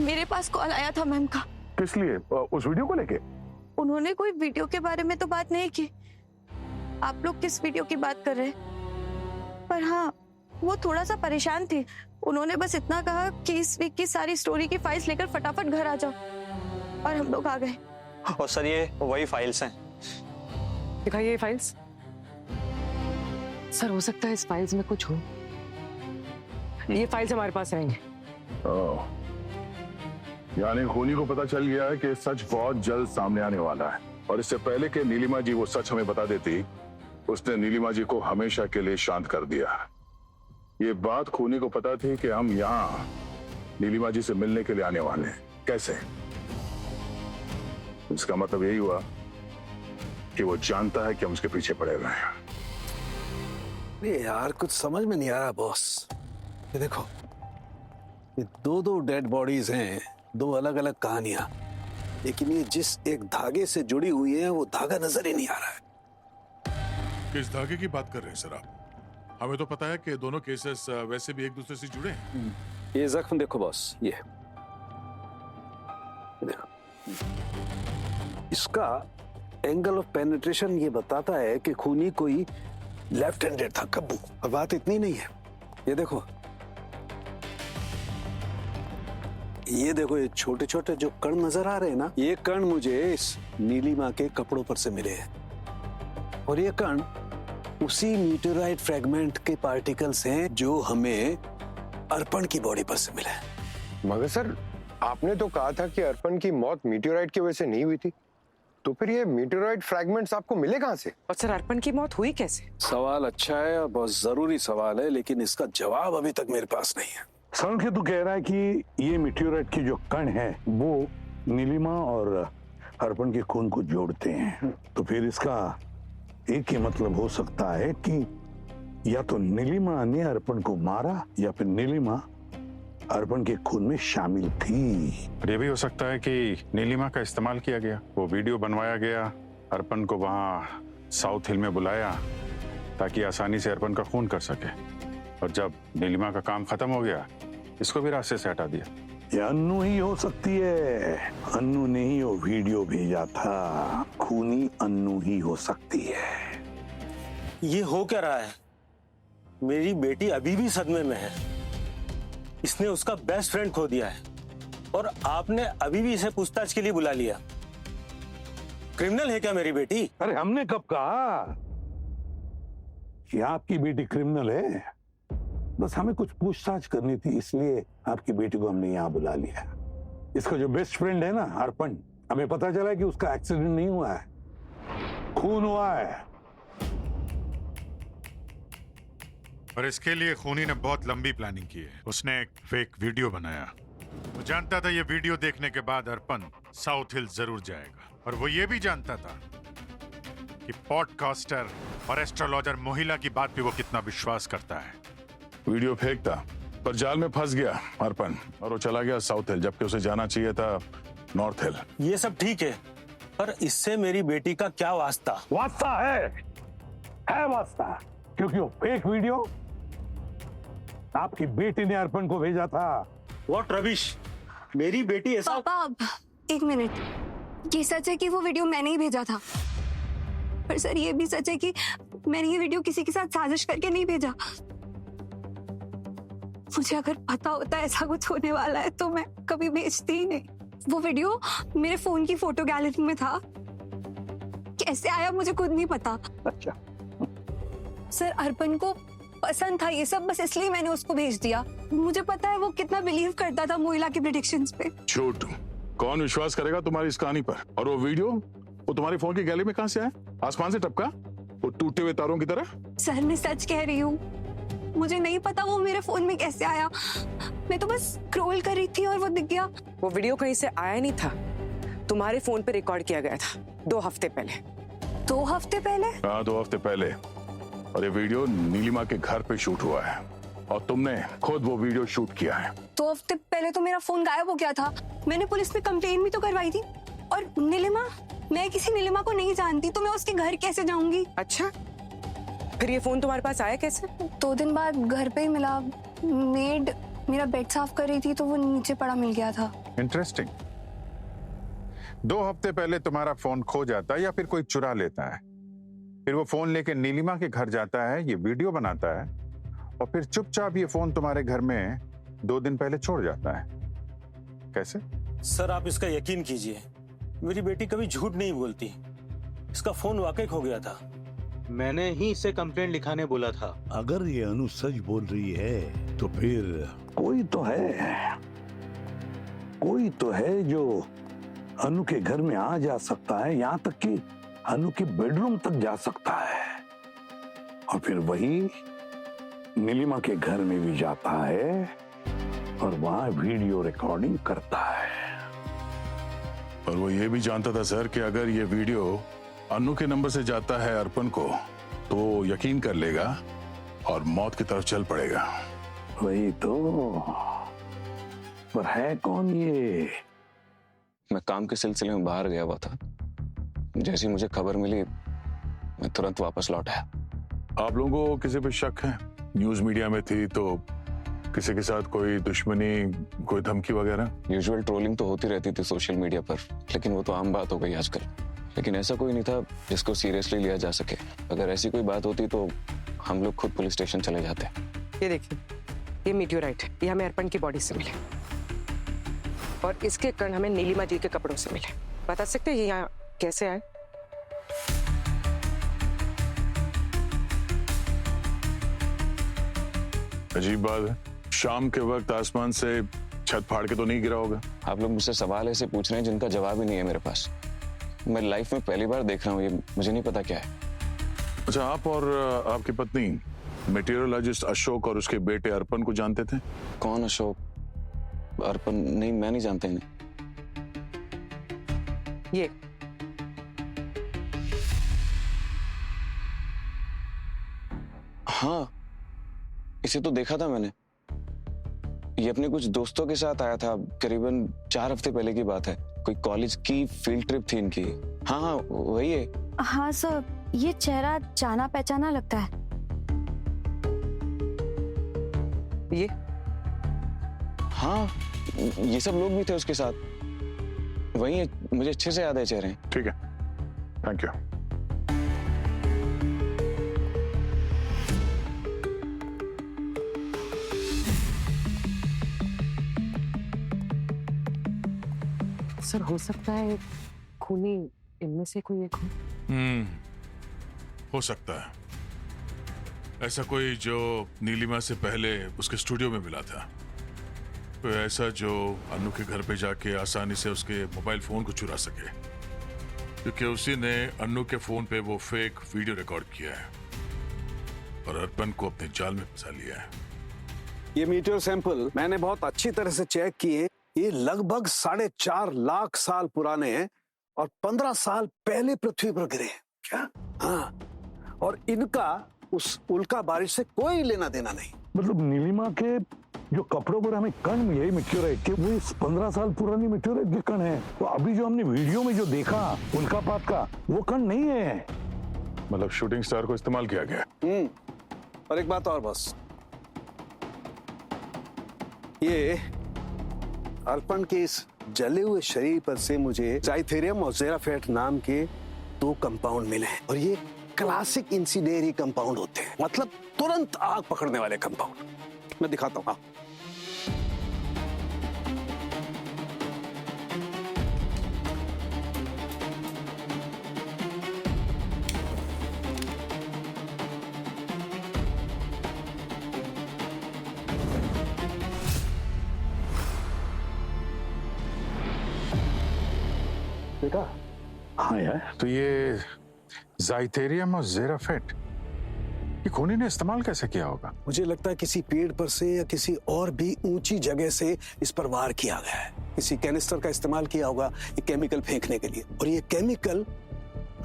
मेरे पास कॉल आया था मैम का। किस लिए? उस वीडियो को लेके? उन्होंने कोई वीडियो के बारे में तो बात नहीं की। आप लोग किस वीडियो की बात कर रहे हैं? पर हाँ, वो थोड़ा सा परेशान थे। उन्होंने बस इतना कहा कि इस वीक की सारी स्टोरी की फाइल्स लेकर फटाफट घर आ जाओ, और हम लोग आ गए। और सर ये वही फाइल्स हैं। दिखाइए ये फाइल्स। सर, हो सकता है इस फाइल्स में कुछ हो। ये फाइल्स हमारे पास रहेंगे। यानी खूनी को पता चल गया है कि सच बहुत जल्द सामने आने वाला है, और इससे पहले कि नीलिमा जी वो सच हमें बता देती, उसने नीलिमा जी को हमेशा के लिए शांत कर दिया। ये बात खूनी को पता थी कि हम यहाँ नीलिमा जी से मिलने के लिए आने वाले हैं। कैसे? इसका मतलब यही हुआ कि वो जानता है कि हम उसके पीछे पड़े हुए हैं। ये यार कुछ समझ में नहीं आ रहा बॉस। ये देखो, ये दो डेड बॉडीज हैं, 2 अलग अलग कहानियां, लेकिन ये जिस एक धागे से जुड़ी हुई है वो धागा नजर ही नहीं आ रहा है। किस धागे की बात कर रहे हैं सर आप? हमें तो पता है कि दोनों केसेस वैसे भी एक दूसरे से जुड़े हैं। ये जख्म देखो बॉस, ये देखो, इसका एंगल ऑफ पेनिट्रेशन ये बताता है कि खूनी कोई लेफ्ट हैंडेड था कब्बू। अब बात इतनी नहीं है, ये देखो, ये देखो, ये छोटे छोटे जो कण नजर आ रहे हैं ना, ये कण मुझे इस नीलिमा के कपड़ों पर से मिले हैं, और ये कण उसी मीटेराइट फ्रेगमेंट के पार्टिकल्स हैं जो हमें अर्पण की बॉडी पर से मिले हैं। मगर सर, आपने तो कहा था कि अर्पण की मौत मीटेराइट की वजह से नहीं हुई थी, तो फिर ये मीटेराइट फ्रैगमेंट्स आपको मिले कहां से? और सर, अर्पण की मौत हुई कैसे? सवाल अच्छा है और बहुत जरूरी सवाल है, लेकिन इसका जवाब अभी तक मेरे पास नहीं है। संख्य तो कह रहा है कि ये मीटियोराइट की जो कण है वो नीलिमा और अर्पण के खून को जोड़ते हैं, तो फिर इसका एक ही मतलब हो सकता है कि या तो नीलिमा ने अर्पण को मारा या फिर नीलिमा अर्पण के खून में शामिल थी। ये भी हो सकता है कि नीलिमा का इस्तेमाल किया गया, वो वीडियो बनवाया गया, अर्पण को वहाँ साउथ हिल में बुलाया ताकि आसानी से अर्पण का खून कर सके, और जब नीलिमा का काम खत्म हो गया इसको भी रास्ते से हटा दिया। ये अन्नू ही हो सकती है, अन्नू ने ही वो वीडियो भेजा था, खूनी अन्नू ही हो सकती है। ये हो क्या रहा है? मेरी बेटी अभी भी सदमे में है। इसने उसका बेस्ट फ्रेंड खो दिया है, और आपने अभी भी इसे पूछताछ के लिए बुला लिया। क्रिमिनल है क्या मेरी बेटी? अरे हमने कब कहा कि आपकी बेटी क्रिमिनल है? बस हमें कुछ पूछताछ करनी थी, इसलिए आपकी बेटी को हमने यहाँ बुला लिया। इसका जो बेस्ट फ्रेंड है ना अर्पण, हमें पता चला है कि उसका एक्सीडेंट नहीं हुआ है, खून हुआ है। और इसके लिए खूनी ने बहुत लंबी प्लानिंग की है। उसने एक फेक वीडियो बनाया। वो जानता था ये वीडियो देखने के बाद अर्पण साउथ हिल जरूर जाएगा, और वो ये भी जानता था कि पॉडकास्टर और एस्ट्रोलॉजर मोहिला की बात पे वो कितना विश्वास करता है। वीडियो फेंकता पर जाल में फंस गया अर्पण, और वो चला गया साउथ हिल, जबकि उसे जाना चाहिए था नॉर्थ हिल। ये सब ठीक है, पर इससे मेरी बेटी का क्या वास्ता? वास्ता है वास्ता, क्योंकि वो फेक वीडियो आपकी बेटी ने अर्पण को भेजा था। What rubbish? मेरी बेटी ऐसा? पापा, एक मिनट, ये सच है कि वो वीडियो मैंने ही भेजा था, पर सर ये भी सच है कि मैंने ये वीडियो किसी के साथ साजिश करके नहीं भेजा। मुझे अगर पता होता ऐसा कुछ होने वाला है तो मैं कभी भेजती ही नहीं। वो वीडियो मेरे फोन की फोटो गैलरी में था, कैसे आया मुझे खुद नहीं पता। अच्छा सर, अर्पण को पसंद था ये सब, बस इसलिए मैंने उसको भेज दिया। मुझे पता है वो कितना बिलीव करता था मोहिला के प्रेडिक्शंस पे। झूठ, कौन विश्वास करेगा तुम्हारी इस कहानी पर? और वो वीडियो वो तुम्हारी फोन की गैलरी में कहां से आया? आसमान से टपका, वो टूटे हुए तारों की तरह? सर, मैं सच कह रही हूँ, मुझे नहीं पता वो मेरे फोन में कैसे आया। मैं तो बस स्क्रॉल कर रही थी और वो दिख गया। वो वीडियो कहीं से आया नहीं था, तुम्हारे फोन पे रिकॉर्ड किया गया था 2 हफ्ते पहले। 2 हफ्ते पहले? हाँ, 2 हफ्ते पहले। और ये वीडियो नीलिमा के घर पे शूट हुआ है और तुमने खुद वो वीडियो शूट किया है। 2 हफ्ते पहले तो मेरा फोन गायब हो गया था। मैंने पुलिस में कंप्लेन भी तो करवाई थी। और नीलिमा, मैं किसी नीलिमा को नहीं जानती, तो मैं उसके घर कैसे जाऊंगी? अच्छा, फिर ये फोन तुम्हारे पास आया कैसे? 2 दिन बाद घर पे ही मिला। मेड मेरा बेड साफ कर रही थी तो वो नीचे पड़ा मिल गया था। इंटरेस्टिंग। 2 हफ्ते पहले तुम्हारा फोन खो जाता है या फिर कोई चुरा लेता है, फिर वो फोन लेके नीलिमा के घर जाता है, ये वीडियो बनाता है और फिर चुपचाप ये फोन तुम्हारे घर में 2 दिन पहले छोड़ जाता है। कैसे? सर, आप इसका यकीन कीजिए, मेरी बेटी कभी झूठ नहीं बोलती। इसका फोन वाकई खो गया था। मैंने ही इसे कंप्लेंट लिखाने बोला था। अगर ये अनु सच बोल रही है तो फिर कोई तो है जो अनु के घर में आ जा सकता है, यहाँ तक कि अनु के बेडरूम तक जा सकता है और फिर वही नीलिमा के घर में भी जाता है और वहां वीडियो रिकॉर्डिंग करता है। और वो ये भी जानता था सर कि अगर ये वीडियो अनु के नंबर से जाता है अर्पण को तो यकीन कर लेगा और मौत की तरफ चल पड़ेगा। वही तो, पर है कौन ये? मैं काम के सिलसिले में बाहर गया हुआ था। जैसी मुझे खबर मिली मैं तुरंत वापस लौट आया। आप लोगों को किसी पे शक है? न्यूज मीडिया में थी तो किसी के साथ कोई दुश्मनी, कोई धमकी वगैरह? यूजुअल ट्रोलिंग तो होती रहती थी सोशल मीडिया पर, लेकिन वो तो आम बात हो गई आजकल। लेकिन ऐसा कोई नहीं था जिसको सीरियसली लिया जा सके। अगर ऐसी कोई बात होती तो हम लोग खुद पुलिस स्टेशन चले जाते। ये देखिए, ये मीटियोराइट, ये हमें अर्पण की बॉडी से मिले और इसके कण हमें नीलिमा जी के कपड़ों से मिले। बता सकते हैं ये यहाँ कैसे आए? अजीब बात है, शाम के वक्त आसमान से छत फाड़ के तो नहीं गिरा होगा? आप लोग मुझसे सवाल ऐसे पूछ रहे हैं जिनका जवाब ही नहीं है मेरे पास। मैं लाइफ में पहली बार देख रहा हूँ, ये मुझे नहीं पता क्या है। अच्छा, आप और आपकी पत्नी मेटीरियोलॉजिस्ट अशोक और उसके बेटे अर्पण को जानते थे? कौन अशोक? अर्पण? नहीं, मैं नहीं जानता इन्हें। ये हाँ, इसे तो देखा था मैंने। ये अपने कुछ दोस्तों के साथ आया था, करीबन 4 हफ्ते पहले की बात है। कोई कॉलेज की फील्ड ट्रिप थी इनकी। हाँ हाँ, वही है। हाँ सर, ये चेहरा जाना पहचाना लगता है। ये? हाँ, ये सब लोग भी थे उसके साथ। वही है, मुझे अच्छे से याद है चेहरे। ठीक है, थैंक यू। सर, हो सकता है खूनी इनमें से कोई एक हो। हो सकता है ऐसा कोई जो नीलिमा से पहले उसके स्टूडियो में मिला था, कोई ऐसा जो अनु के घर पे जाके आसानी से उसके मोबाइल फोन को चुरा सके, क्योंकि उसी ने अनु के फोन पे वो फेक वीडियो रिकॉर्ड किया है और अर्पण को अपने जाल में फंसा लिया है। ये मीटियोर सैंपल मैंने बहुत अच्छी तरह से चेक किए। ये लगभग 4.5 लाख साल पुराने हैं और 15 साल पहले पृथ्वी पर गिरे हैं। क्या? हाँ, और इनका उस उल्का बारिश से कोई लेना देना नहीं। मतलब नीलिमा के जो कपड़ों पर हमें कण मिले मेटियोराइट के, वो इस 15 साल पुरानी मेटियोराइट के कण है। तो अभी जो हमने वीडियो में जो देखा उल्कापात का, वो कण नहीं है। मतलब शूटिंग स्टार को इस्तेमाल किया गया। और एक बात और बस, ये अर्पण के इस जले हुए शरीर पर से मुझे जाइथेरियम और जेराफेट नाम के 2 कंपाउंड मिले हैं और ये क्लासिक इंसिडेरी कंपाउंड होते हैं, मतलब तुरंत आग पकड़ने वाले कंपाउंड। मैं दिखाता हूँ। हाँ, बेटा। हाँ यार, तो ये ज़ाइथेरियम और ज़ेराफेट ये खूनी ने इस्तेमाल कैसे किया होगा? मुझे लगता है किसी पेड़ पर से या किसी और भी ऊंची जगह से इस पर वार किया गया है। किसी कैनिस्टर का इस्तेमाल किया होगा ये केमिकल फेंकने के लिए, और ये केमिकल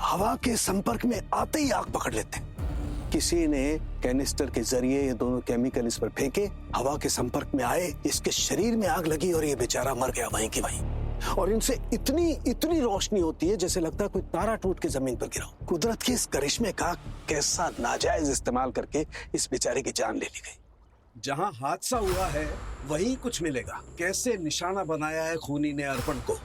हवा के संपर्क में आते ही आग पकड़ लेते हैं। किसी ने कैनिस्टर के जरिए ये दोनों केमिकल इस पर फेंके, हवा के संपर्क में आए, इसके शरीर में आग लगी और ये बेचारा मर गया वहीं की वहीं। और इनसे इतनी रोशनी होती है जैसे लगता है कोई तारा टूट के जमीन पर गिरा। कुदरत के इस करिश्मे का कैसा नाजायज इस्तेमाल करके इस बेचारे की जान ले ली गई। जहां हादसा हुआ है वहीं कुछ मिलेगा। कैसे निशाना बनाया है खूनी ने अर्पण को।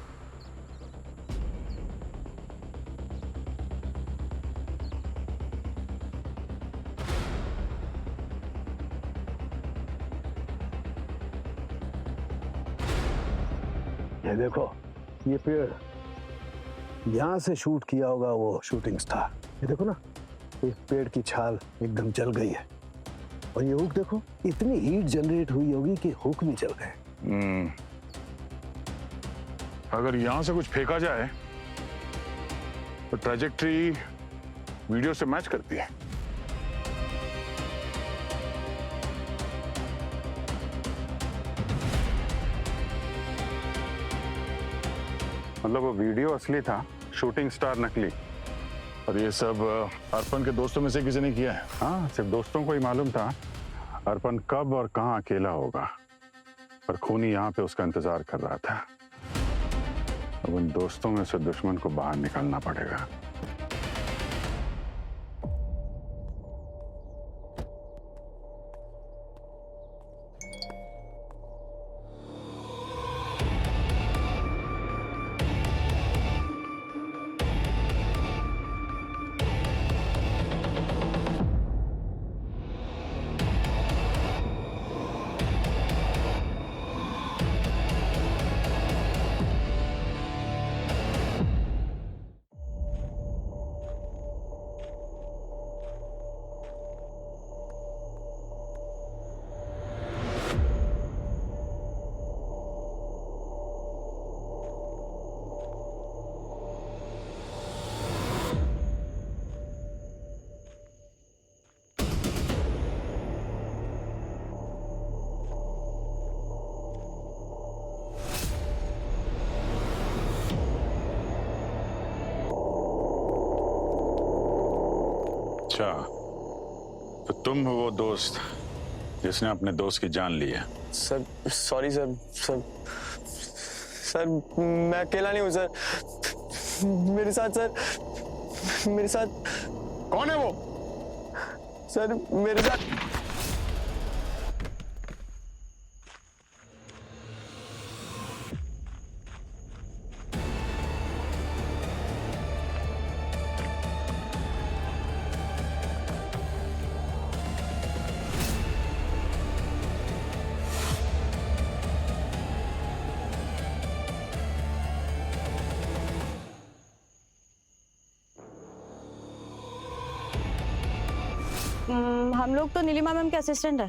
ये देखो, ये पेड़ यहां से शूट किया होगा वो शूटिंग स्टार। ये देखो ना, इस पेड़ की छाल एकदम जल गई है, और ये हुक देखो, इतनी हीट जनरेट हुई होगी कि हुक भी जल गए। अगर यहां से कुछ फेंका जाए तो ट्रैजेक्टरी वीडियो से मैच करती है। मतलब वो वीडियो असली था, शूटिंग स्टार नकली, और ये सब अर्पण के दोस्तों में से किसी ने किया है। हाँ, सिर्फ दोस्तों को ही मालूम था अर्पण कब और कहाँ अकेला होगा, पर खूनी यहाँ पे उसका इंतजार कर रहा था। अब उन दोस्तों में से दुश्मन को बाहर निकालना पड़ेगा। अच्छा, तो तुम हो वो दोस्त जिसने अपने दोस्त की जान ली है? सर सॉरी सर, सर मैं अकेला नहीं हूँ सर। मेरे साथ कौन है वो? सर मेरे साथ हम लोग तो नीलिमा मैम के असिस्टेंट है।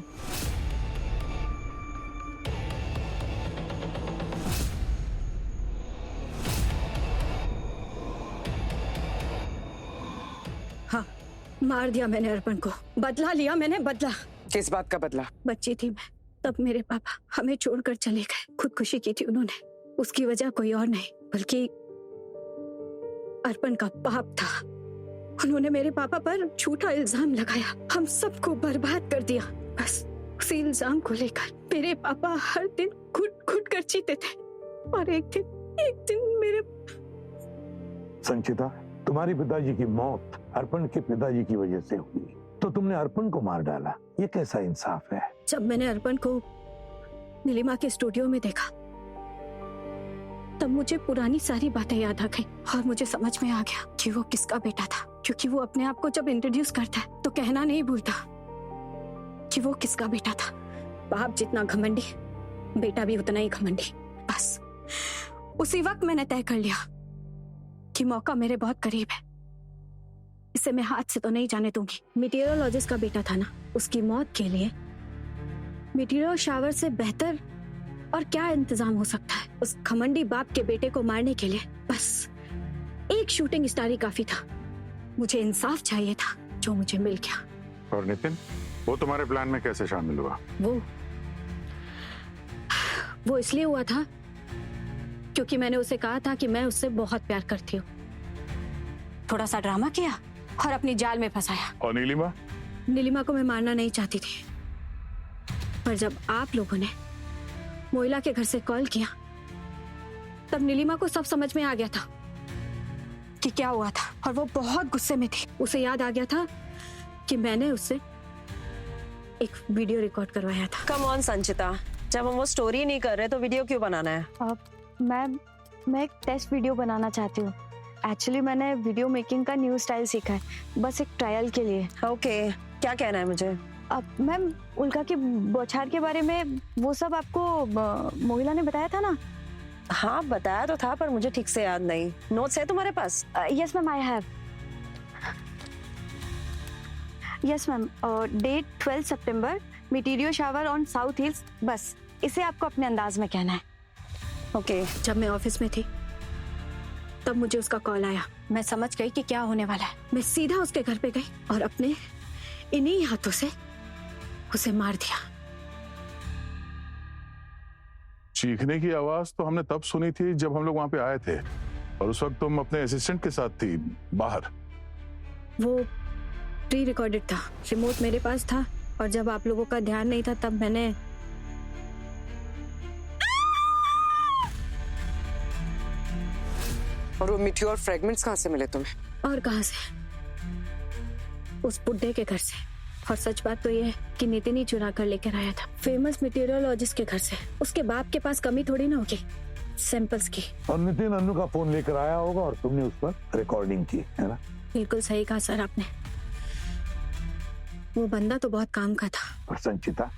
हाँ, मार दिया मैंने अर्पण को, बदला लिया मैंने, बदला। किस बात का बदला? बच्ची थी मैं तब, मेरे पापा हमें छोड़कर चले गए। खुदकुशी की थी उन्होंने, उसकी वजह कोई और नहीं बल्कि अर्पण का पाप था। उन्होंने मेरे पापा पर झूठा इल्जाम लगाया, हम सबको बर्बाद कर दिया। बस उसी इल्जाम को लेकर मेरे पापा हर दिन घुट कर जीते थे, और एक दिन मेरे संचिता, तुम्हारी पिताजी की मौत अर्पण के पिताजी की वजह से हुई, तो तुमने अर्पण को मार डाला। ये कैसा इंसाफ है? जब मैंने अर्पण को नीलिमा के स्टूडियो में देखा तब मुझे पुरानी सारी बातें याद आ गई, और मुझे समझ में आ गया कि वो किसका बेटा था, क्योंकि वो अपने आप को जब इंट्रोड्यूस करता है तो कहना नहीं भूलता कि वो किसका बेटा था। बाप जितना घमंडी, बेटा भी उतना ही घमंडी। बस उसी वक्त मैंने तय कर लिया कि मौका मेरे बहुत करीब है, इसे मैं हाथ से तो नहीं जाने दूंगी। मीटियोरोलॉजिस्ट का बेटा था ना, उसकी मौत के लिए मीटियोर शावर से बेहतर और क्या इंतजाम हो सकता है। उस घमंडी बाप के बेटे को मारने के लिए बस एक शूटिंग स्टार ही काफी था। मुझे इंसाफ चाहिए था, जो मुझे मिल गया। और नितिन, वो तुम्हारे प्लान में कैसे शामिल हुआ? वो इसलिए हुआ था क्योंकि मैंने उसे कहा था कि मैं उससे बहुत प्यार करती हूँ। थोड़ा सा ड्रामा किया और अपनी जाल में फंसाया। और नीलिमा? नीलिमा को मैं मारना नहीं चाहती थी, पर जब आप लोगों ने मोइला के घर से कॉल किया तब नीलिमा को सब समझ में आ गया था कि क्या हुआ था, और वो बहुत गुस्से में थी। उसे याद आ गया था कि मैंने उससे एक वीडियो रिकॉर्ड करवाया था। कम ऑन संचिता, जब हम वो स्टोरी नहीं कर रहे तो वीडियो क्यों बनाना है? मैं एक टेस्ट वीडियो बनाना चाहती हूँ। एक्चुअली मैंने वीडियो मेकिंग का न्यू स्टाइल सीखा है, बस एक ट्रायल के लिए। ओके, क्या कहना है मुझे? अब मैम, उल्का की बौछार के बारे में वो सब आपको मोहिला ने बताया था ना? हाँ बताया तो था, पर मुझे ठीक से याद नहीं। नोट्स है तुम्हारे पास? Yes ma'am, I have. Yes ma'am, date 12 September, meteor shower on South Hills. बस इसे आपको अपने अंदाज में कहना है। ओके। जब मैं ऑफिस में थी तब मुझे उसका कॉल आया। मैं समझ गई कि क्या होने वाला है। मैं सीधा उसके घर पे गई और अपने इन्हीं हाथों से उसे मार दिया। चीखने की आवाज तो हमने तब सुनी थी जब हम लोग वहां पे आए थे, और उस वक्त तुम अपने असिस्टेंट के साथ थी बाहर। वो प्री रिकॉर्डेड था, रिमोट मेरे पास था, और जब आप लोगों का ध्यान नहीं था तब मैंने और वो मीटियोर फ्रेगमेंट्स कहाँ से मिले तुम्हें? और कहाँ से? उस बुड्ढे के घर से। और सच बात तो ये है कि नितिन ही चुरा कर लेकर आया था, फेमस मीटियोरोलॉजिस्ट के घर से। उसके बाप के पास कमी थोड़ी ना होगी सैंपल्स की। और नितिन अन्नू का फोन लेकर आया होगा और तुमने उस पर रिकॉर्डिंग की, है ना? बिल्कुल सही कहा सर आपने। वो बंदा तो बहुत काम का था। और संचिता,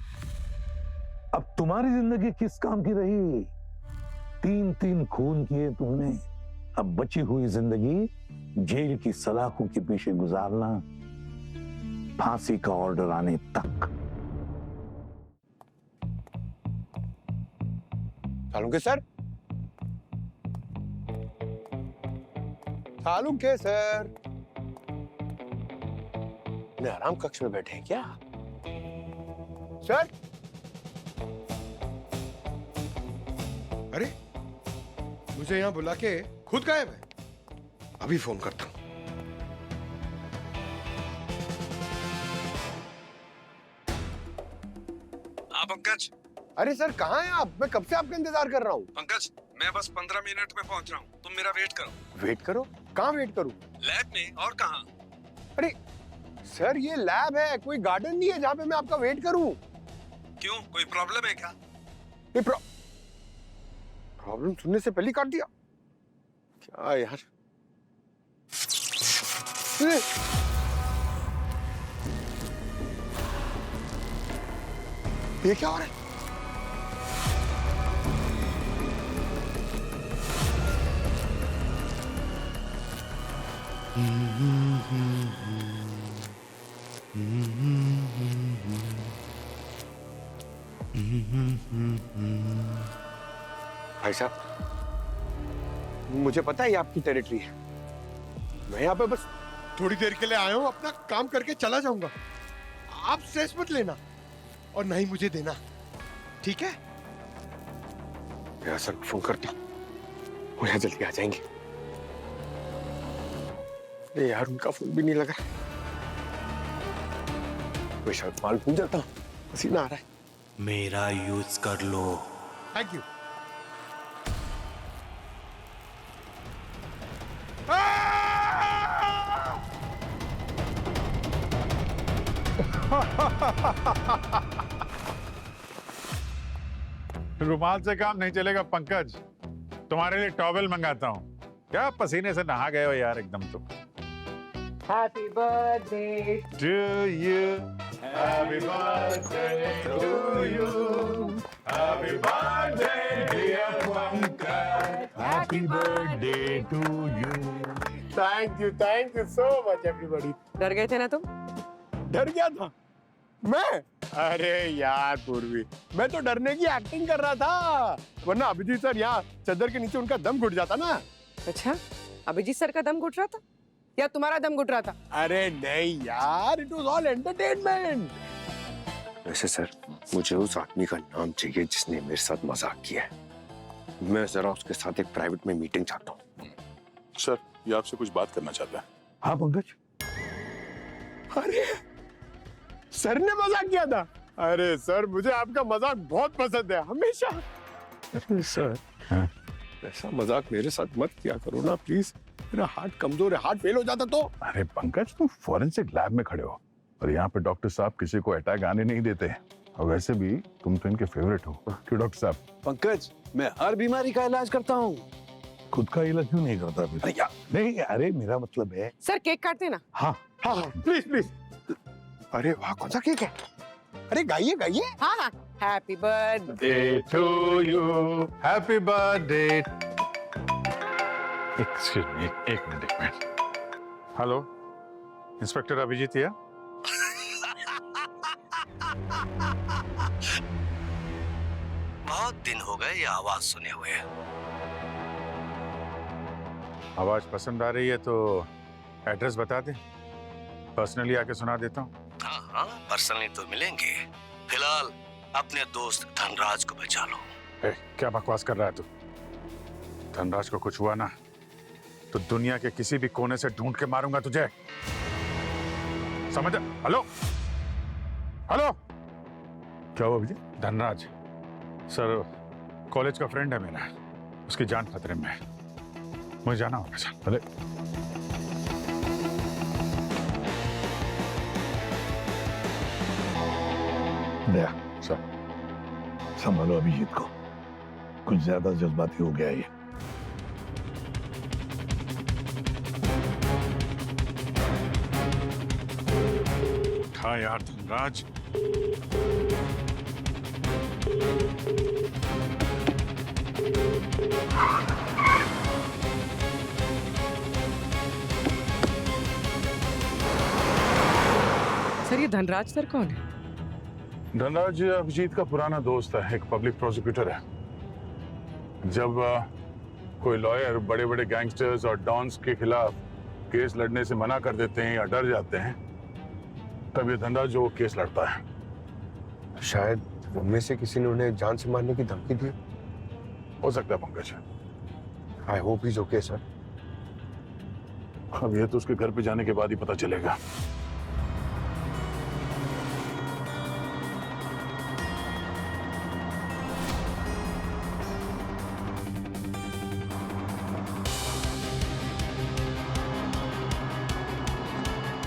अब तुम्हारी जिंदगी किस काम की रही? 3 खून किए तुमने। अब बची हुई जिंदगी जेल की सलाखों के पीछे गुजारना, फांसी का ऑर्डर आने तक। सालुंके सर, सालुंके सर, अपने आराम कक्ष में बैठे हैं क्या सर? अरे मुझे यहाँ बुला के खुद गायब है। अभी फोन करता हूँ। पंकज। अरे सर, कहाँ हैं आप? मैं कब से आपका इंतजार कर रहा हूँ। पंकज, मैं बस 15 मिनट में पहुंच रहा हूँ, तुम मेरा वेट करो। वेट करो? कहाँ वेट करूँ? लैब में, और कहाँ? अरे सर, ये लैब है, कोई गार्डन नहीं है जहाँ पे मैं आपका वेट करूँ। क्यों, कोई प्रॉब्लम है क्या? ये प्रॉब्लम सुनने से पहले ही काट दिया क्या यार? ये क्या हो रहा है? भाई साहब, मुझे पता है ये आपकी टेरिटरी है। मैं यहाँ पे बस थोड़ी देर के लिए आया हूँ, अपना काम करके चला जाऊंगा। आप स्ट्रेस मत लेना और नहीं मुझे देना, ठीक है? मैं सर को फोन करता हूँ, वो यहाँ जल्दी आ जाएंगे। अरे यार, उनका फोन भी नहीं लगा। मैं शायद माल भूल जाता हूँ, पसीना आ रहा है। मेरा यूज कर लो। Thank you. रुमाल से काम नहीं चलेगा पंकज, तुम्हारे लिए टॉवेल मंगाता हूँ। क्या पसीने से नहा गए हो यार एकदम तुम। Happy birthday to you. Happy birthday to you. Happy birthday, dear Pankaj. Happy birthday to you. Thank you so much everybody. डर गए थे ना तुम? डर गया था मैं? अरे यार पूर्वी, मैं तो डरने की एक्टिंग कर रहा था, वरना अभिजीत सर यहाँ चादर के नीचे उनका दम घुट जाता ना। अच्छा, अभिजीत सर का दम घुट रहा था या तुम्हारा दम घुट रहा था? अरे नहीं यार, इट वाज ऑल एंटरटेनमेंट। वैसे सर, मुझे उस आदमी का नाम चाहिए जिसने मेरे साथ मजाक किया है। मैं जरा उसके साथ एक प्राइवेट में मीटिंग चाहता हूँ। सर, ये आपसे कुछ बात करना चाहता है। हाँ पंकज। अरे सर ने मजाक किया था? अरे सर, मुझे आपका मजाक बहुत पसंद है, हमेशा। अरे सर, ऐसा मजाक मेरे साथ मत किया करो ना प्लीज। मेरा हार्ट कमजोर है, हार्ट फेल हो जाता तो। अरे पंकज, तुम फॉरेंसिक लैब में खड़े हो और यहाँ पे डॉक्टर साहब किसी को अटैक आने नहीं देते। और वैसे भी तुम तो इनके फेवरेट हो। क्यों डॉक्टर साहब? पंकज, मैं हर बीमारी का इलाज करता हूँ। खुद का इलाज क्यों नहीं करता? अरे यार, नहीं, अरे मेरा मतलब है। सर केक काटते ना? हाँ हाँ हाँ, प्लीज प्लीज। अरे वाह, कौन सा केक है? अरे गाइए गाइए। हाँ हाँ, happy birthday to you. Happy birthday. Excuse me, एक मिनट। हेलो, इंस्पेक्टर अभिजीत या? बहुत दिन हो गए ये आवाज सुने हुए। आवाज पसंद आ रही है तो एड्रेस बता दे, पर्सनली आके सुना देता हूँ। हाँ, पर्सनली तो मिलेंगे। फिलहाल अपने दोस्त धनराज को बचा लो। क्या बकवास कर रहा है तू? धनराज को कुछ हुआ ना तो दुनिया के किसी भी कोने से ढूंढ के मारूंगा तुझे, समझ? हेलो हेलो, क्या हुआ विजय? धनराज सर कॉलेज का फ्रेंड है मेरा, उसकी जान खतरे में है, मुझे जाना होगा सर। अरे दया सर, संभालो अभिजीत को, कुछ ज्यादा जज्बाती हो गया ये। हाँ यार धनराज, सर ये धनराज सर कौन है? धनराज अभिजीत का पुराना दोस्त है, एक पब्लिक प्रोसिक्यूटर है। जब कोई लॉयर बड़े बड़े गैंगस्टर्स और डॉन्स के खिलाफ केस लड़ने से मना कर देते हैं या डर जाते हैं, तब ये धनराज जो केस लड़ता है। शायद उनमें से किसी ने उन्हें जान से मारने की धमकी दी। हो सकता है Pankaj. I hope is okay sir. अब ये तो उसके घर पे जाने के बाद ही पता चलेगा।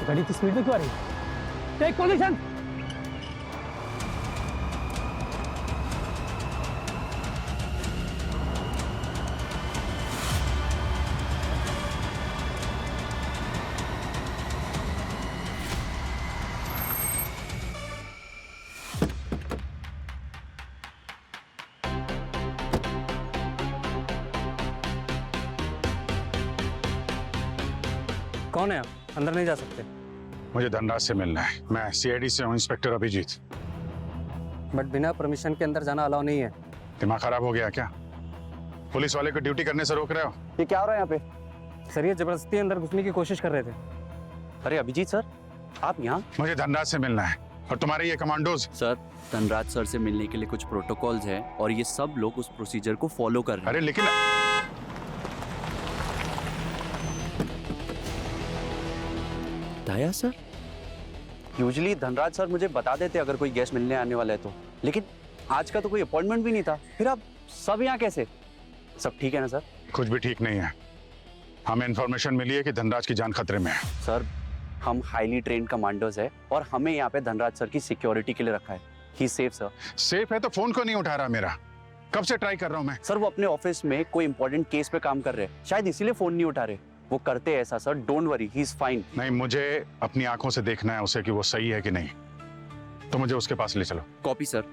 गाड़ी की स्पीड में क्यों आ रही है? Take position. कौन है आप? अंदर नहीं जा सकते। मुझे धनराज से मिलना है। मैं सीआईडी से हूँ, इंस्पेक्टर अभिजीत। बट बिना परमिशन के अंदर जाना अलाउ नहीं है। दिमाग खराब हो गया क्या? पुलिस वाले को ड्यूटी करने से रोक रहे हो? ये क्या हो रहा है यहाँ पे? सर ये जबरदस्ती अंदर घुसने की कोशिश कर रहे थे। अरे अभिजीत सर, आप यहाँ? मुझे धनराज से मिलना है। और तुम्हारे ये कमांडोज? सर धनराज सर से मिलने के लिए कुछ प्रोटोकॉल्स हैं और ये सब लोग उस प्रोसीजर को फॉलो कर रहे हैं। अरे लेकिन दया सर, यूजुअली धनराज सर मुझे बता देते अगर कोई गेस्ट मिलने आने वाला है तो, लेकिन आज का तो कोई अपॉइंटमेंट भी नहीं था। फिर आप सब यहाँ कैसे? सब ठीक है ना सर? कुछ भी ठीक नहीं है। हमें इन्फॉर्मेशन मिली है कि धनराज की जान खतरे में है। सर हम हाईली ट्रेन्ड कमांडोज है और हमें यहाँ पे धनराज सर की सिक्योरिटी के लिए रखा है। ही सेफ सर। सेफ है तो फोन को नहीं उठा रहा मेरा? कब से ट्राई कर रहा हूँ मैं। सर वो अपने ऑफिस में कोई इंपॉर्टेंट केस पे काम कर रहे हैं, शायद इसीलिए फोन नहीं उठा रहे। वो करते हैं ऐसा sir, don't worry, he is fine. नहीं, मुझे अपनी आंखों से देखना है उसे कि वो सही है कि नहीं, तो मुझे उसके पास ले चलो। Copy sir.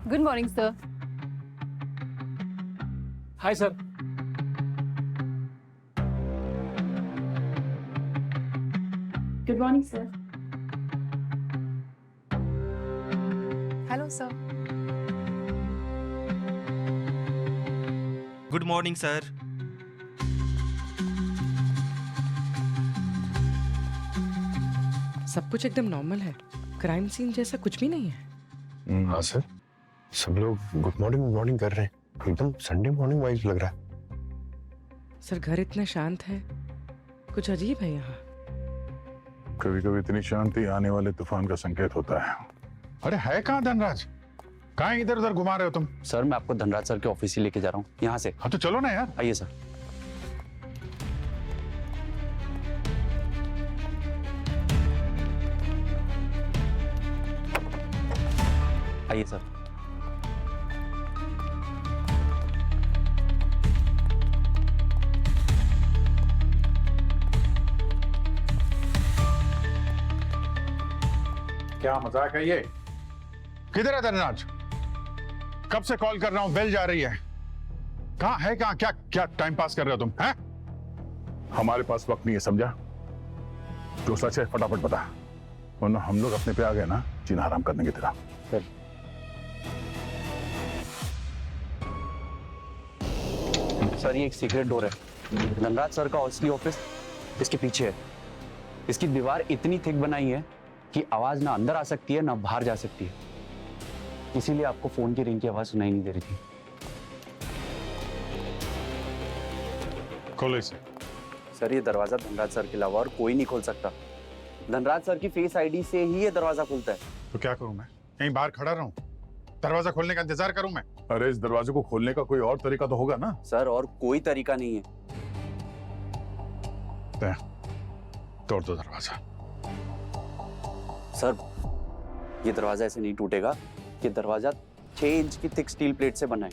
Good morning sir. Hi sir. Good morning sir. Hello sir. Good morning sir. सब कुछ एकदम नॉर्मल है, क्राइम सीन जैसा कुछ भी नहीं है। हाँ सर, सब लोग गुड मॉर्निंग कर रहे हैं, एकदम संडे मॉर्निंग वाइज लग रहा है। सर घर इतना शांत है, कुछ अजीब है यहाँ। कभी कभी इतनी शांति आने वाले तूफान का संकेत होता है। अरे है कहाँ धनराज? कहाँ इधर उधर घुमा रहे हो तुम? सर मैं आपको धनराज सर के ऑफिस ही लेके जा रहा हूँ, यहाँ से। हाँ तो चलो ना यार। आइए सर। आइए सर। क्या मजाक है ये? किधर है धनराज? कब से कॉल कर रहा हूं, बेल जा रही है। कहाँ है? कहाँ? क्या क्या टाइम पास कर रहे हो तुम? हैं? हमारे पास वक्त नहीं है, समझा? जो सच है फटाफट बता, वरना हम लोग अपने पे आ गए ना जीना हराम करने की तरह। सर ये एक सीक्रेट डोर है, धनराज सर का असली ऑफिस इसके पीछे है। इसकी दीवार इतनी थिक बनाई है कि आवाज ना अंदर आ सकती है ना बाहर जा सकती है, इसीलिए आपको फोन की रिंग की आवाज सुनाई नहीं दे रही थी। खोलो इसे। सर ये दरवाजा धनराज सर के अलावा और कोई नहीं खोल सकता। धनराज सर की फेस आईडी से ही ये दरवाजा खुलता है। तो क्या करूं मैं? कहीं बाहर खड़ा रहूं? दरवाजा खोलने का इंतजार करूं मैं? अरे इस दरवाजे को खोलने का कोई और तरीका तो होगा ना? सर और कोई तरीका नहीं है। तोड़ दो दरवाजा। सर ये दरवाजा ऐसे नहीं टूटेगा, ये दरवाजा 6 इंच की थिक स्टील प्लेट से बना है।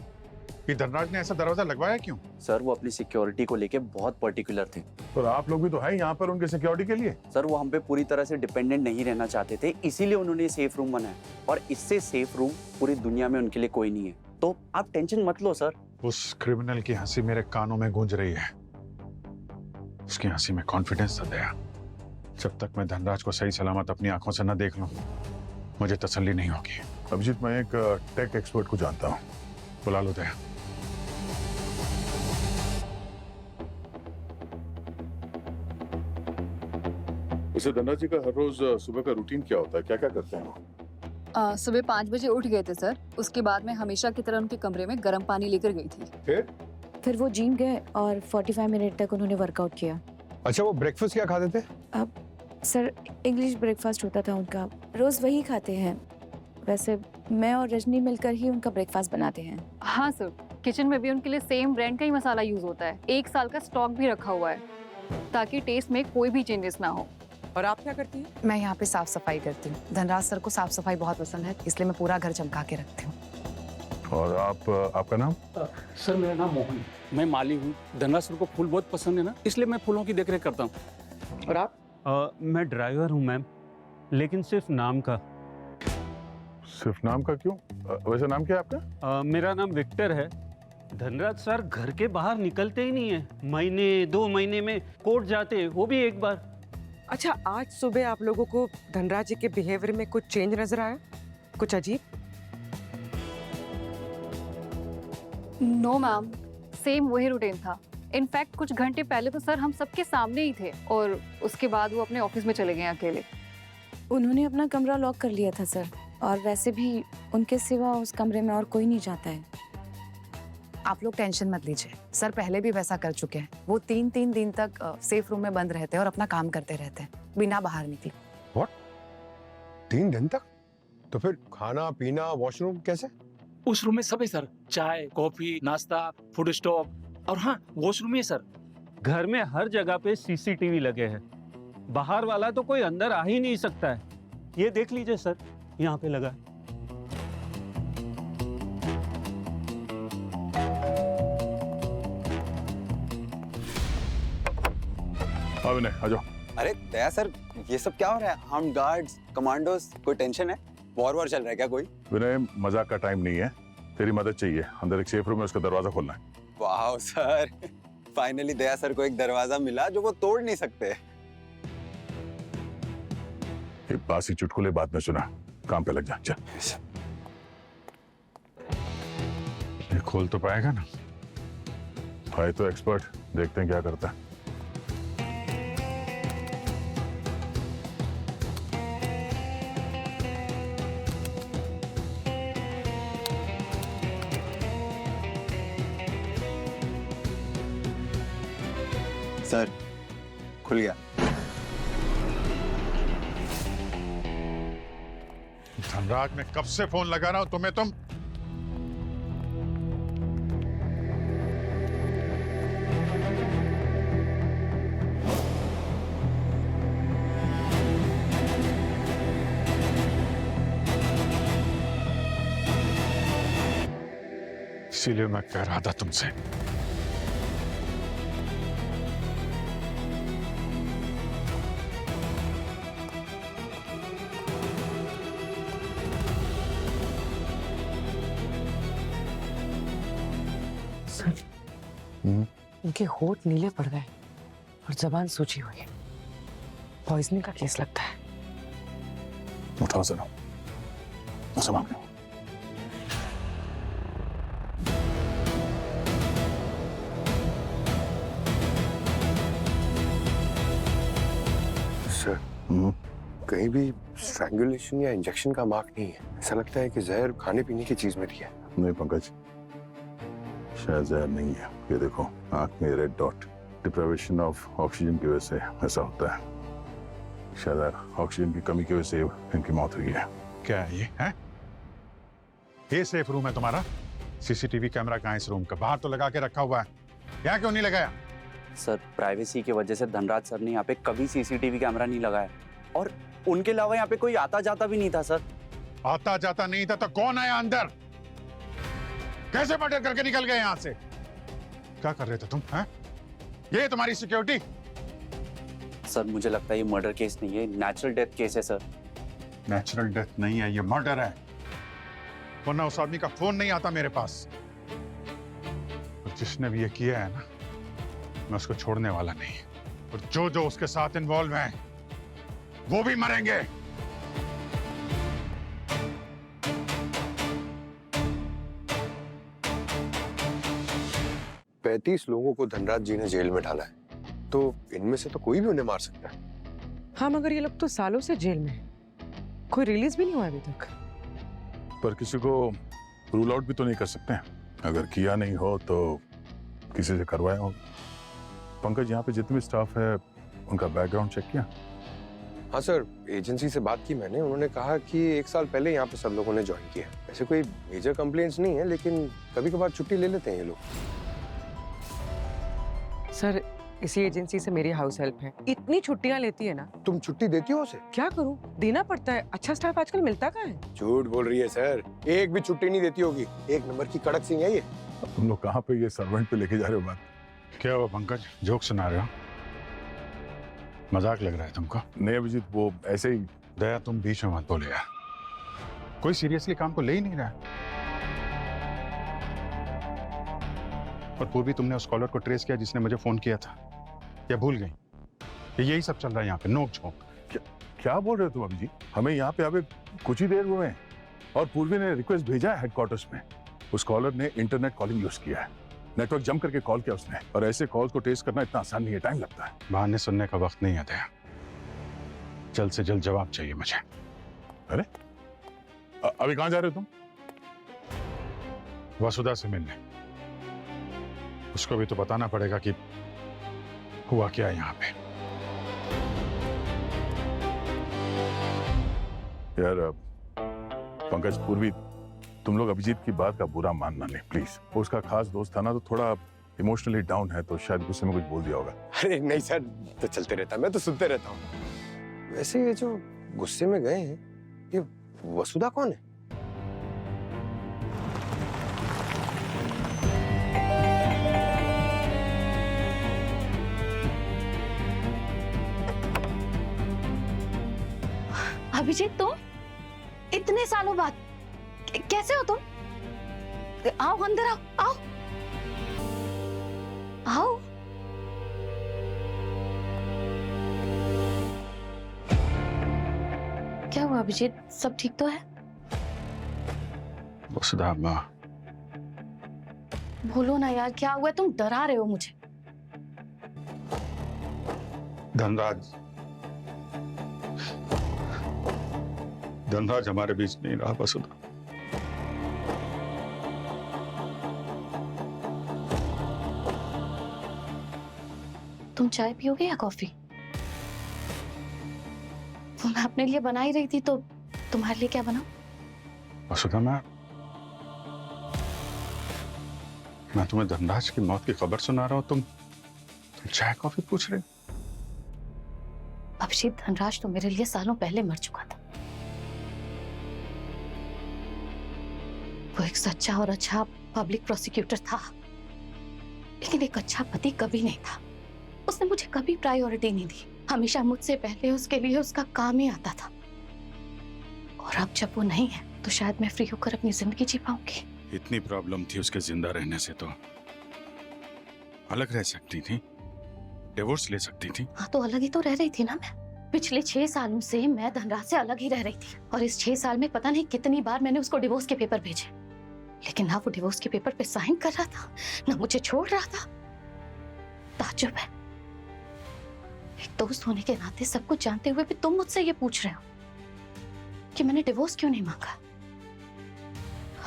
ये धनराज ने ऐसा दरवाजा लगवाया क्यों? सर वो अपनी सिक्योरिटी को लेके बहुत पर्टिकुलर थे। और आप लोग भी तो है यहाँ पर उनके सिक्योरिटी के लिए। सर वो हम पे पूरी तरह से डिपेंडेंट नहीं रहना चाहते थे, इसीलिए उन्होंने सेफ रूम बनाया, और इससे सेफ रूम पूरी दुनिया में उनके लिए कोई नहीं है। तो आप टेंशन मत लो सर। उस क्रिमिनल की हंसी मेरे कानों में गूंज रही है। उसकी हंसी में कॉन्फिडेंस था दया। जब तक मैं धनराज को सही सलामत अपनी आंखों से न देख लूं, मुझे तसल्ली नहीं होगी। अभिजीत, मैं एक टेक एक्सपर्ट को जानता हूं, बुला लो दया। वैसे धनराज जी का हर रोज सुबह का रूटीन क्या होता है? क्या क्या करते हैं वो? सुबह 5 बजे उठ गए थे सर। उसके बाद मैं हमेशा की तरह उनके कमरे में गर्म पानी लेकर गई थी। फिर वो जिम गए और 45 मिनट तक उन्होंने वर्कआउट किया। अच्छा, वो ब्रेकफास्ट क्या खाते थे? सर इंग्लिश ब्रेकफास्ट होता था उनका, रोज वही खाते हैं। वैसे मैं और रजनी मिलकर ही उनका ब्रेकफास्ट बनाते हैं। हाँ सर, किचन में भी उनके लिए सेम ब्रांड का ही मसाला यूज होता है। 1 साल का स्टॉक भी रखा हुआ है ताकि टेस्ट में कोई भी चेंजेस ना हो। और आप क्या करती हैं? मैं यहाँ पे साफ सफाई करती हूँ। धनराज सर को साफ सफाई बहुत पसंद है, इसलिए मैं पूरा घर चमका के रखती हूँ। और आपका नाम? सर मेरा नाम मोहन, मैं माली हूँ। धनराज सर को फूल बहुत पसंद है ना, इसलिए मैं फूलों की देखरेख करता हूँ। और आप? मैं ड्राइवर हूँ मैम, लेकिन सिर्फ नाम का। सिर्फ नाम का क्यों? वैसे नाम क्या है आपका? मेरा नाम विक्टर है। धनराज सर घर के बाहर निकलते ही नहीं है, महीने 2 महीने में कोर्ट जाते हैं, वो भी एक बार। अच्छा, आज सुबह आप लोगों को धनराज जी के बिहेवियर में कुछ चेंज नजर आया? कुछ अजीब? नो मैम, सेम वही रूटीन था। इनफैक्ट कुछ घंटे पहले तो सर हम सबके सामने ही थे, और उसके बाद वो अपने ऑफिस में चले गए अकेले। उन्होंने अपना कमरा लॉक कर लिया था सर, और वैसे भी उनके सिवा उस कमरे में और कोई नहीं जाता है। आप लोग टेंशन मत लीजिए, सर पहले भी वैसा कर चुके हैं। वो 3 दिन तक सेफ रूम में बंद रहते हैं और अपना काम करते रहते हैं बिना बाहर निकले। व्हाट? 3 दिन तक? तो फिर खाना पीना वॉशरूम कैसे? उस रूम में सब है सर, चाय कॉफी नाश्ता फूड स्टॉप, और हाँ वॉशरूम है सर। घर में हर जगह पे सीसीटीवी लगे हैं, बाहर वाला तो कोई अंदर आ ही नहीं सकता है। ये देख लीजिए सर, यहाँ पे लगा है। विनय आ जाओ। अरे दया सर, ये सब क्या हो रहा है? हम गार्ड्स, कमांडोज, कोई टेंशन है? वॉर चल रहा है क्या कोई? विनय, मजाक का टाइम नहीं है, तेरी मदद चाहिए। अंदर एक सेफ रूम है, उसका दरवाजा खोलना है। वाह सर, फाइनली दया सर को एक दरवाजा मिला जो वो तोड़ नहीं सकते। ये बासी चुटकुले बाद में सुना, काम पे लग जा। चल, ये खोल तो पाएगा ना? है तो एक्सपर्ट, देखते हैं क्या करता है। सर, खुल गया। धनराज, मैं कब से फोन लगा रहा हूं तुम्हें, तुम इसीलिए मैं कह रहा था तुमसे। उनके होठ नीले पड़ गए और जबान सूजी हुई है। पॉइजनिंग का केस लगता है। उठाओ जरा, संभाल के। सर, कहीं भी स्ट्रैंगुलेशन या इंजेक्शन का मार्क नहीं है। ऐसा लगता है कि जहर खाने पीने की चीज में दिया है। नहीं पंकज, शायद जहर नहीं है। ये देखो, आंख में red dot, deprivation of oxygen की वजह से ऐसा होता है। शायद ऑक्सीजन की कमी की वजह से इनकी मौत हुई है। क्या है ये? है ये सेफ रूम है तुम्हारा? सीसीटीवी कैमरा कहाँ है इस रूम का? बाहर तो लगा के रखा हुआ है, यहाँ क्यों नहीं लगाया? सर, प्राइवेसी की वजह से धनराज सर ने यहाँ पे कभी सीसीटीवी कैमरा नहीं लगाया, और उनके अलावा यहाँ पे कोई आता जाता भी नहीं था सर। आता जाता नहीं था तो कौन आया अंदर? कैसे मर्डर करके निकल गए यहाँ से? क्या कर रहे थे तुम? हैं? ये तुम्हारी सिक्योरिटी? सर, मुझे लगता है ये मर्डर केस नहीं है, नेचुरल डेथ केस है सर। नेचुरल डेथ नहीं है, ये मर्डर है। वरना उस आदमी का फोन नहीं आता मेरे पास। और जिसने भी ये किया है ना, मैं उसको छोड़ने वाला नहीं। और जो जो उसके साथ इन्वॉल्व हैं, वो भी मरेंगे। पैंतीस लोगों को धनराज जी ने जेल में डाला है, तो इनमें से तो कोई भी उन्हें मार सकता है। हाँ, मगर ये लोग तो सालों से जेल में हैं। कोई रिलीज भी नहीं हुआ अभी तक। पर किसी को रूल आउट भी तो नहीं कर सकते हैं। अगर किया नहीं हो तो किसी से करवाया हो। पंकज, यहाँ पे जितने भी स्टाफ है उनका बैकग्राउंड चेक किया? हाँ सर, एजेंसी से बात की मैंने। उन्होंने कहा कि 1 साल पहले यहाँ पे सब लोगों ने ज्वाइन किया। ऐसे कोई मेजर कंप्लेंट्स नहीं है, लेकिन कभी कभार छुट्टी ले लेते हैं ये लोग। सर, इसी एजेंसी से मेरी हाउस हेल्प है, इतनी छुट्टियां लेती है ना। तुम छुट्टी देती हो उसे? क्या करूं, देना पड़ता है। अच्छा स्टाफ आजकल मिलता कहाँ है? झूठ बोल रही है सर, एक भी छुट्टी नहीं देती होगी। एक नंबर की कड़क सिंह है ये। तुम लोग कहाँ पे ये सर्वेंट पे लेके जा रहे हो बात? क्या हुआ पंकज, जोक सुना रहे हो? मजाक लग रहा है तुमको? नहीं अभिजीत, वो ऐसे ही। दया, तुम बीच में मत बोले यार, कोई सीरियसली काम को ले ही नहीं रहा। और पूर्वी, तुमने उस कॉलर को ट्रेस किया जिसने मुझे फोन किया था, या भूल गई? यही सब चल रहा है यहाँ पे, नोक झोंक। क्या बोल रहे हो तुम अभिजीत? हमें यहाँ पे अभी कुछ ही देर हुए हैं और पूर्वी ने रिक्वेस्ट भेजा है हेडक्वार्टर्स में। उस कॉलर ने इंटरनेट कॉलिंग यूज किया है, नेटवर्क जम करके कॉल किया उसने। और ऐसे कॉल को ट्रेस करना इतना आसान नहीं है, टाइम लगता है। बहाने सुनने का वक्त नहीं आता है, जल्द से जल्द जवाब चाहिए मुझे। अरे अभी कहाँ जा रहे हो तुम? वसुधा से मिलने। उसको भी तो बताना पड़ेगा कि हुआ क्या है यहाँ पे। यार पंकज, पूर्वी, तुम लोग अभिजीत की बात का बुरा मानना नहीं प्लीज। वो उसका खास दोस्त था ना, तो थोड़ा इमोशनली डाउन है, तो शायद गुस्से में कुछ बोल दिया होगा। अरे नहीं सर, तो चलते रहता है, मैं तो सुनते रहता हूँ। वैसे ये जो गुस्से में गए हैं। ये वसुधा कौन है? अभिजीत, तुम इतने सालों बाद कैसे हो तुम? आओ अंदर, आओ आओ आओ। क्या हुआ अभिजीत, सब ठीक तो है? वसुधा माँ, बोलो ना यार, क्या हुआ? तुम डरा रहे हो मुझे। धनराज हमारे बीच नहीं रहा वसुधा। तुम चाय पियोगे या कॉफी? वो मैं अपने लिए बना ही रही थी, तो तुम्हारे लिए क्या बनाऊं? वसुधा, मैं तुम्हें धनराज की मौत की खबर सुना रहा हूं, तुम चाय कॉफी पूछ रहे? अभिजीत, धनराज तो मेरे लिए सालों पहले मर चुका था। वो एक सच्चा और अच्छा पब्लिक प्रोसिक्यूटर था, लेकिन एक अच्छा पति कभी नहीं था। उसने मुझे कभी प्रायोरिटी नहीं दी, हमेशा मुझसे पहले उसके लिए उसका काम ही आता था। और अब जब वो नहीं है तो शायद मैं फ्री होकर अपनी जिंदगी जी पाऊंगी। इतनी प्रॉब्लम थी उसके जिंदा रहने से तो अलग रह सकती थी, डिवोर्स ले सकती थी। हाँ, तो अलग ही तो रह रही थी ना मैं। पिछले 6 सालों से मैं धनराज से अलग ही रह रही थी, और इस 6 साल में पता नहीं कितनी बार मैंने उसको डिवोर्स के पेपर भेजे, लेकिन ना वो डिवोर्स के पेपर पे साइन कर रहा था, ना मुझे छोड़ रहा था। ताज्जुब है, एक दोस्त होने के नाते सब कुछ जानते हुए भी तुम मुझसे ये पूछ रहे हो कि मैंने डिवोर्स क्यों नहीं मांगा।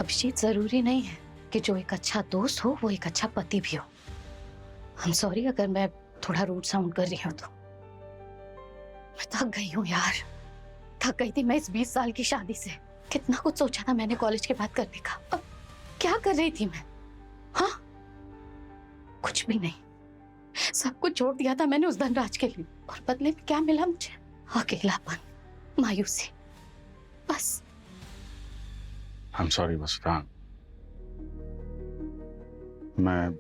अभिजीत, जरूरी नहीं है कि जो एक अच्छा दोस्त हो वो एक अच्छा पति भी हो। I'm sorry अगर मैं थोड़ा रूड साउंड कर रही हूँ तो। मैं थक गई हूँ यार, थक गई थी मैं इस 20 साल की शादी से। कितना कुछ सोचा था मैंने कॉलेज के बाद करने का, अब क्या कर रही थी मैं? हाँ, कुछ भी नहीं। सब कुछ छोड़ दिया था मैंने उस धनराज के लिए, और बदले में क्या मिला मुझे? अकेलापन, मायूसी, बस। I'm sorry वसुधा, मैं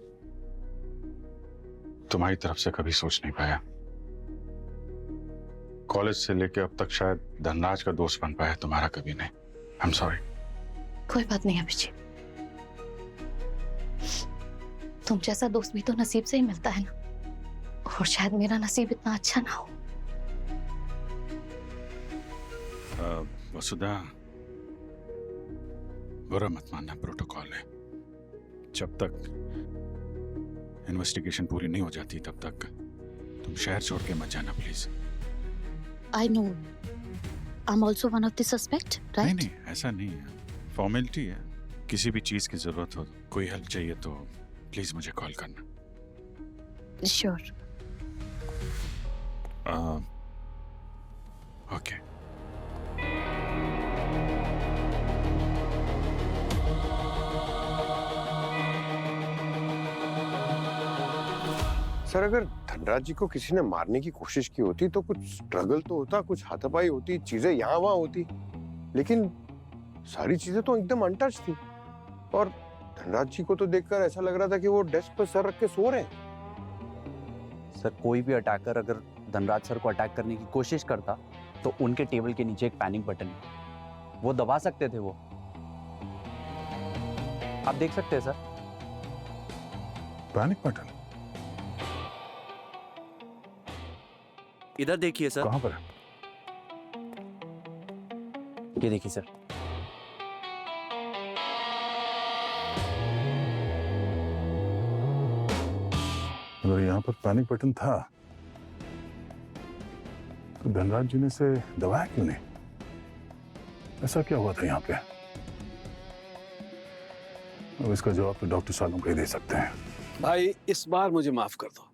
तुम्हारी तरफ से कभी सोच नहीं पाया। कॉलेज से लेके अब तक शायद धनराज का दोस्त बन पाया, तुम्हारा कभी नहीं। I'm sorry। कोई बात नहीं अभिजीत, तुम जैसा दोस्त भी तो नसीब से ही मिलता है ना, और शायद मेरा नसीब इतना अच्छा ना हो। वसुधा, बुरा मत मानना, प्रोटोकॉल है। जब तक इन्वेस्टिगेशन पूरी नहीं हो जाती तब तक तुम शहर छोड़ के मत जाना please. I know, I'm also one of the suspect, right? नहीं, ऐसा नहीं है, फॉर्मेलिटी है। किसी भी चीज की जरूरत हो, कोई हेल्प चाहिए तो प्लीज मुझे कॉल करना। Sure। ओके। सर, अगर धनराज जी को किसी ने मारने की कोशिश की होती तो कुछ स्ट्रगल तो होता, कुछ हाथापाई होती, चीजें यहाँ वहां होती, लेकिन सारी चीजें तो एकदम अनटच थी। और धनराज जी को तो देखकर ऐसा लग रहा था कि वो डेस्क पर सर रख के सो रहे हैं। सर, कोई भी अटैकर अगर धनराज सर को अटैक करने की कोशिश करता तो उनके टेबल के नीचे एक पैनिक बटन है, वो दबा सकते थे। वो आप देख सकते हैं सर। पैनिक बटन इधर देखिए सर। कहां पर है? ये देखिए सर। अगर यहाँ पर पैनिक बटन था तो धनराज जी ने इसे दबाया क्यों नहीं? ऐसा क्या हुआ था यहाँ पे? अब इसका जवाब तो डॉक्टर सालों को ही दे सकते हैं। भाई, इस बार मुझे माफ कर दो।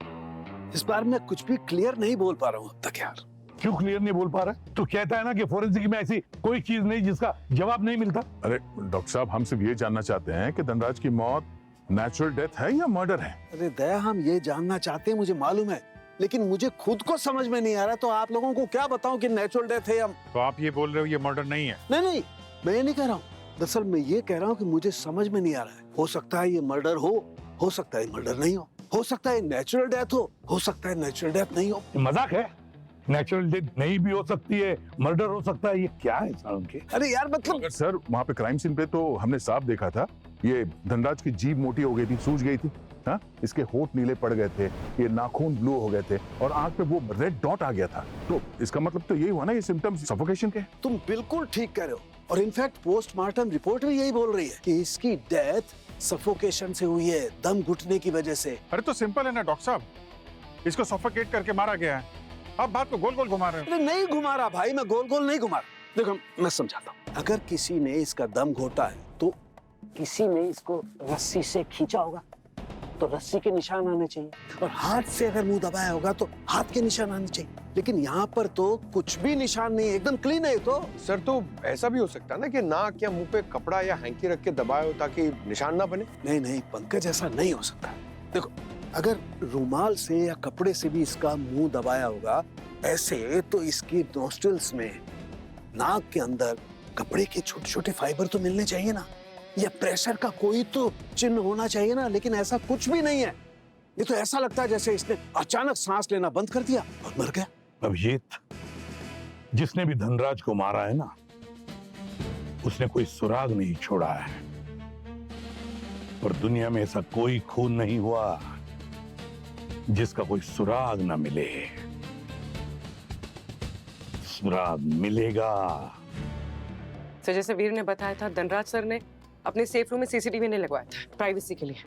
इस बार मैं कुछ भी क्लियर नहीं बोल पा रहा हूँ अब तक यार। क्यों क्लियर नहीं बोल पा रहा? तू कहता है ना कि फोरेंसिक में ऐसी कोई चीज नहीं जिसका जवाब नहीं मिलता। अरे डॉक्टर साहब, हम सिर्फ ये जानना चाहते हैं कि धनराज की मौत नेचुरल डेथ है या मर्डर है? अरे दया, हम ये जानना चाहते हैं, मुझे मालूम है, लेकिन मुझे खुद को समझ में नहीं आ रहा, तो आप लोगों को क्या बताऊं कि नेचुरल डेथ है या... तो आप ये बोल रहे हो ये मर्डर नहीं है? नहीं, मैं ये नहीं कह रहा हूँ। दरअसल मैं ये कह रहा हूँ कि मुझे समझ में नहीं आ रहा है। हो सकता है ये मर्डर हो सकता है मर्डर नहीं हो सकता है नेचुरल डेथ हो सकता है नेचुरल डेथ नहीं हो। मजाक है? नेचुरल डेथ नहीं भी हो सकती है, मर्डर हो सकता है, ये क्या है साहब के? अरे यार मतलब सर वहाँ पे क्राइम सीन पे तो हमने साफ देखा था, ये धनराज की जीभ मोटी हो गई थी, सूज गई थी, हाँ? इसके होंठ नीले पड़ गए थे, ये नाखून ब्लू हो गए थे और आंख पे वो रेड डॉट आ गया था। तो इसका मतलब तो यही हुआ ना, ये सिम्टम्स सफोकेशन के। तुम बिल्कुल ठीक कह रहे हो और इनफैक्ट पोस्टमार्टम रिपोर्ट भी यही बोल रही है कि इसकी डेथ सफोकेशन से हुई है, दम घुटने की वजह से। अरे तो सिंपल है ना डॉक्टर साहब, इसको सफोकेट करके मारा गया है। आप बात को गोल गोल घुमा रहे हो। नहीं घुमा रहा भाई, मैं गोल गोल नहीं घुमा रहा। देखो मैं समझाता हूँ, अगर किसी ने इसका दम घोटा है तो किसी ने इसको रस्सी से खींचा होगा तो रस्सी के निशान आने चाहिए, और हाथ से अगर मुंह दबाया होगा तो हाथ के निशान आने चाहिए। लेकिन यहाँ पर तो कुछ भी निशान नहीं है, एकदम क्लीन है। तो सर तो ऐसा भी हो सकता है ना कि नाक या मुंह पे कपड़ा या हैंकी रख के दबाए हो ताकि निशान ना बने। नहीं पंकज, ऐसा नहीं हो सकता। देखो अगर रुमाल से या कपड़े से भी इसका मुंह दबाया होगा ऐसे, तो इसकी नोस्ट्रिल्स में, नाक के अंदर कपड़े के छोटे छोटे फाइबर तो मिलने चाहिए ना, या प्रेशर का कोई तो चिन्ह होना चाहिए ना। लेकिन ऐसा कुछ भी नहीं है। ये तो ऐसा लगता है जैसे इसने अचानक सांस लेना बंद कर दिया और मर गया। अभिजीत, जिसने भी धनराज को मारा है ना, उसने कोई सुराग नहीं छोड़ा है, और दुनिया में ऐसा कोई खून नहीं हुआ जिसका कोई सुराग ना मिले। सुराग मिलेगा। तो जैसे वीर ने बताया था, धनराज सर ने अपने सेफ रूम में सीसीटीवी नहीं लगवाया था प्राइवेसी के लिए,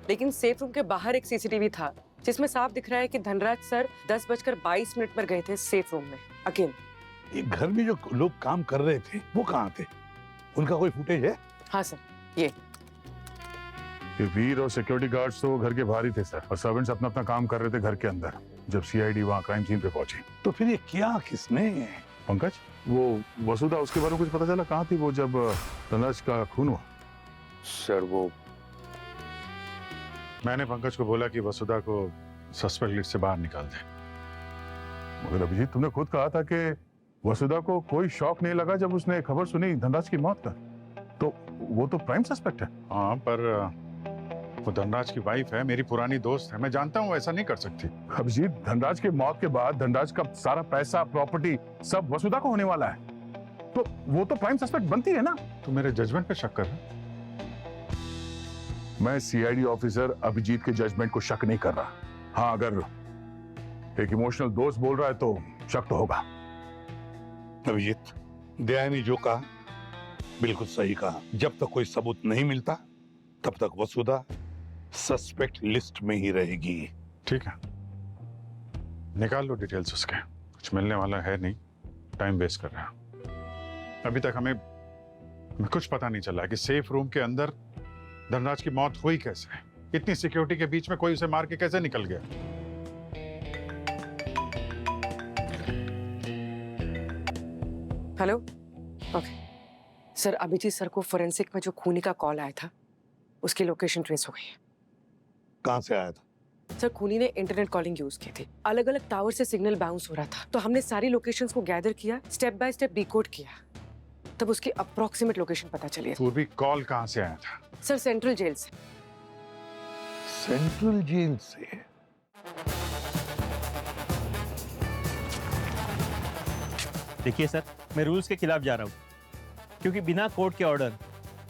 लेकिन सेफ रूम के बाहर एक सीसीटीवी था जिसमें साफ दिख रहा है कि धनराज सर 10:22 पर गए थे सेफ रूम में अकेले। ये घर में जो लोग काम कर रहे थे वो कहाँ थे? उनका कोई फुटेज है? हाँ सर, ये वीर और सिक्योरिटी गार्ड्स तो घर के बाहर ही थे सर, और सर्वेंट्स अपना अपना काम कर रहे थे घर के अंदर जब सीआईडी वहाँ क्राइम सीन पे पहुंची। तो फिर ये किया किसने? पंकज, वो वसुधा, उसके बारे में कुछ पता चला? कहाँ थी वो जब धनराज का खून हुआ? सर वो मैंने पंकज को बोला कि वसुधा को सस्पेक्ट लिस्ट से बाहर निकाल दे। मगर अभिजीत, तुमने खुद कहा था कि वसुधा को कोई शॉक नहीं लगा जब उसने खबर सुनी धनराज की मौत का, तो वो तो प्राइम सस्पेक्ट है। हाँ, पर वो धनराज की वाइफ है, मेरी पुरानी दोस्त है, मैं जानता हूँ ऐसा नहीं कर सकती। अभिजीत, धनराज के मौत के बाद धनराज का सारा पैसा, प्रॉपर्टी सब वसुधा को होने वाला है, तो वो तो प्राइम सस्पेक्ट बनती है ना। तो मेरे जजमेंट पे शक कर रहा है? मैं सीआईडी ऑफिसर अभिजीत के जजमेंट को शक नहीं कर रहा। हाँ, अगर एक इमोशनल दोस्त बोल रहा है तो शक तो होगा। अभिजीत, दया ने जो कहा बिल्कुल सही कहा। जब तक कोई सबूत नहीं मिलता तब तक वसुधा सस्पेक्ट लिस्ट में ही रहेगी। ठीक है, निकाल लो डिटेल्स उसके, कुछ मिलने वाला है नहीं, टाइम वेस्ट कर रहा है। अभी तक हमें कुछ पता नहीं चला कि सेफ रूम के अंदर धनराज की मौत हुई कैसे, इतनी सिक्योरिटी के बीच में कोई उसे मार के कैसे निकल गया। Hello, okay sir, Abhijit sir को फोरेंसिक में जो खूनी का कॉल आया था उसकी लोकेशन ट्रेस हो गई है। कहाँ से आया था? सर, खूनी ने इंटरनेट कॉलिंग यूज की थी, अलग अलग टावर से सिग्नल बाउंस हो रहा था, तो हमने सारी लोकेशंस को गैदर किया, स्टेप बाय स्टेप डिकोड किया, तब उसकी अप्रोक्सीमेट लोकेशन पता चली है। पूर्वी कॉल कहाँ से आया था? सर, सेंट्रल जेल से। सेंट्रल जेल से? देखिए सर, मैं रूल्स के खिलाफ जा रहा हूँ, क्योंकि बिना कोर्ट के ऑर्डर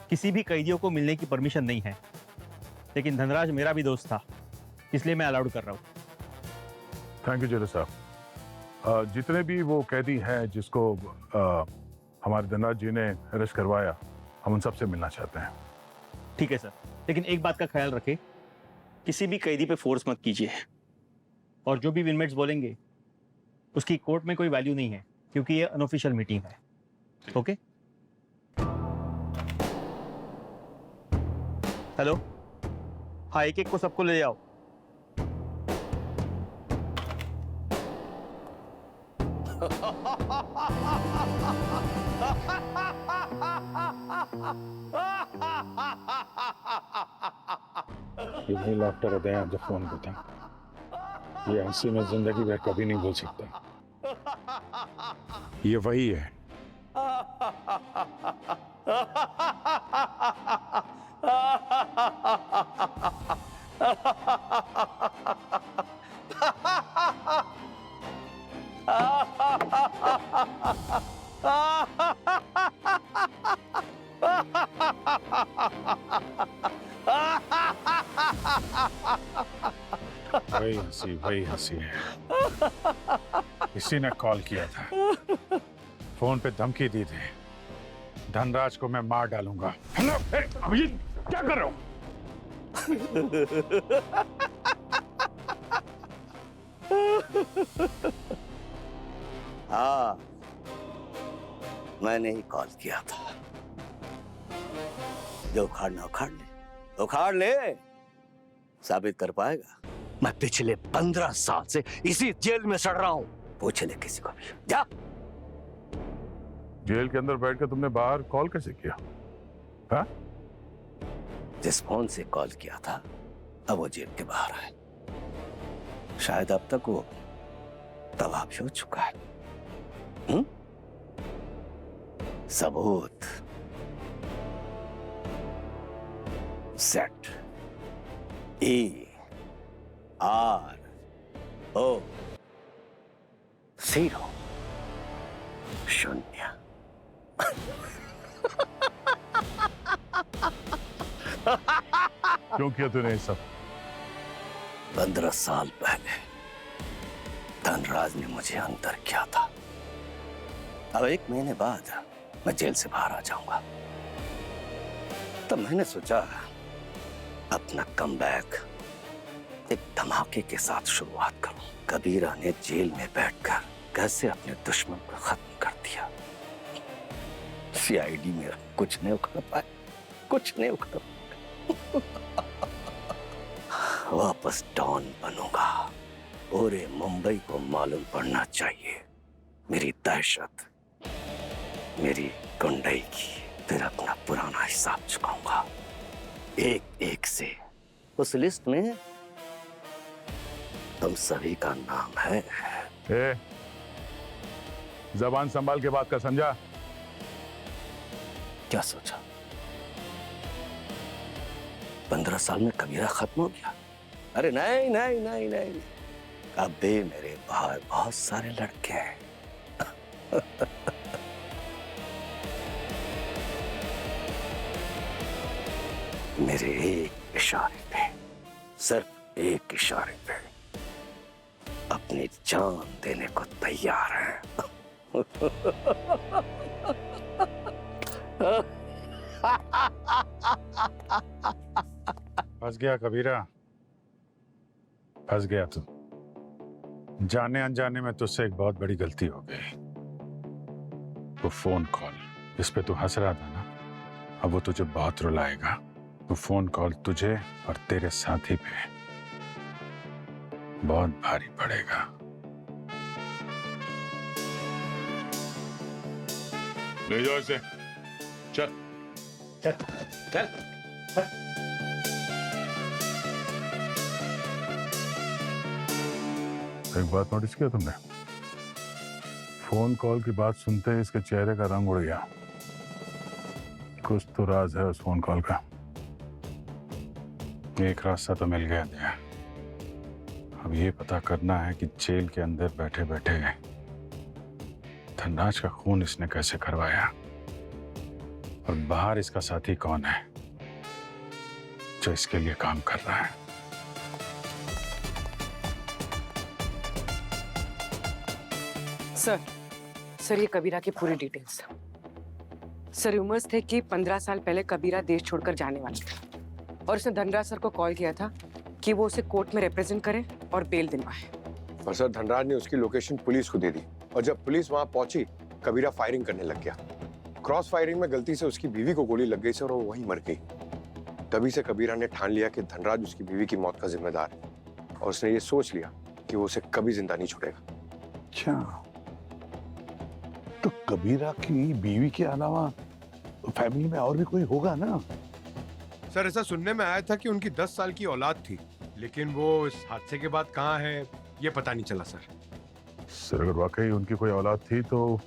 किसी भी कैदियों को मिलने की परमिशन नहीं है, लेकिन धनराज मेरा भी दोस्त था, इसलिए मैं अलाउड कर रहा हूँ। थैंक यू जेलर साहब। जितने भी वो कैदी हैं जिसको हमारे धनराज जी ने अरेस्ट करवाया, हम उन सबसे मिलना चाहते हैं। ठीक है सर, लेकिन एक बात का ख्याल रखें, किसी भी कैदी पे फोर्स मत कीजिए, और जो भी इनमेट्स बोलेंगे उसकी कोर्ट में कोई वैल्यू नहीं है, क्योंकि ये अनऑफिशियल मीटिंग है। ओके? हेलो, हाँ, एक एक को सबको ले जाओ। ये वही लाफ्टर होते हैं जब फोन करते हैं। ये हंसी मैं जिंदगी भर कभी नहीं भूल सकता। ये वही है। वही हंसी है। किसी ने कॉल किया था, फोन पे धमकी दी थी, धनराज को मैं मार डालूंगा। हेलो, अभिजीत क्या कर रहे हो? हाँ, मैंने ही कॉल किया था। जो उखाड़ना उखाड़ ले, उखाड़ ले। साबित कर पाएगा? मैं पिछले 15 साल से इसी जेल में सड़ रहा हूं। पूछ ले किसी को भी। जा। जेल के अंदर बैठकर तुमने बाहर कॉल कैसे किया? हाँ? जिस फोन से कॉल किया था, अब वो जेल के बाहर है। शायद अब तक वो तबाह हो चुका है। सबूत सेट ERO 0 शून्य। क्यों किया तूने ये सब? 15 साल पहले धनराज ने मुझे अंदर किया था। अब 1 महीने बाद मैं जेल से बाहर आ जाऊंगा। तब मैंने सोचा अपना कमबैक एक धमाके के साथ शुरुआत करूं। कबीरा ने जेल में बैठकर कैसे अपने दुश्मन को खत्म कर दिया। CID में कुछ नहीं उखड़ पाए, कुछ नहीं उखड़ पाए। वापस डॉन बनूंगा। पूरे मुंबई को मालूम पड़ना चाहिए मेरी दहशत, मेरी गुंडई की। फिर अपना पुराना हिसाब चुकाऊंगा एक एक से। उस लिस्ट में तुम सभी का नाम है। ए, जबान संभाल के बात कर, समझा? क्या सोचा 15 साल में कबीरा खत्म हो गया? अरे नहीं नहीं नहीं नहीं, अब भी मेरे बाहर बहुत सारे लड़के हैं। मेरे एक इशारे पे, सिर्फ एक इशारे पे अपनी जान देने को तैयार हैं। फंस गया कबीरा, फंस गया तू। जाने अनजाने में तुझसे एक बहुत बड़ी गलती हो गई। वो फोन कॉल जिस पे तू हंस रहा था ना, अब वो तुझे बहुत रुलाएगा। वो फोन कॉल तुझे और तेरे साथी पे बहुत भारी पड़ेगा। ले जाओ इसे। चल चल चल। एक बात नोटिस किया तुमने? फोन कॉल की बात सुनते ही इसके चेहरे का रंग उड़ गया। कुछ तो राज है उस फोन कॉल का। एक रास्ता तो मिल गया है। अब ये पता करना है कि जेल के अंदर बैठे बैठे धनराज का खून इसने कैसे करवाया, और बाहर इसका साथी कौन है जो इसके लिए काम कर रहा है। सर ये कबीरा की पूरी डिटेल्स। सर रूमर्स थे कि 15 साल पहले कबीरा देश छोड़कर जाने वाला था और उसने धनराज सर को कॉल किया था कि वो उसे कोर्ट में रिप्रेजेंट करे और बेल दिलवाए। और सर धनराज ने उसकी लोकेशन पुलिस को दे दी, और जब पुलिस वहां पहुंची कबीरा फायरिंग करने लग गया। क्रॉस फायरिंग में गलती से उसकी बीवी को गोली लग गई सर, और वो वहीं मर गई। तभी से कबीरा ने ठान लिया कि धनराज उसकी बीवी की मौत का जिम्मेदार है, और उसने ये सोच लिया कि वो उसे कभी जिंदा नहीं छोड़ेगा। अच्छा, तो कबीरा की बीवी के अलावा फैमिली में और भी कोई होगा ना? सर ऐसा सुनने में आया था कि उनकी 10 साल की औलाद थी, लेकिन वो इस हादसे के बाद कहाँ है ये पता नहीं चला सर। सर अगर वाकई उनकी कोई औलाद थी तो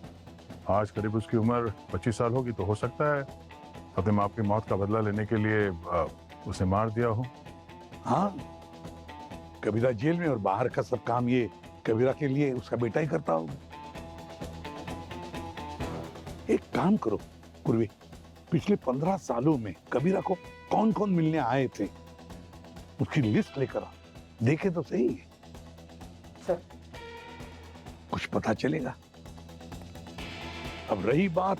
आज करीब उसकी उम्र 25 साल होगी, तो हो सकता है अपने बाप की मौत का बदला लेने के लिए उसे मार दिया हो। हाँ, कबीरा जेल में और बाहर का सब काम ये कबीरा के लिए उसका बेटा ही करता होगा। एक काम करो पूर्वी, पिछले 15 सालों में कबीरा को कौन कौन मिलने आए थे उसकी लिस्ट लेकर आ, देखे तो सही सर। कुछ पता चलेगा। अब रही बात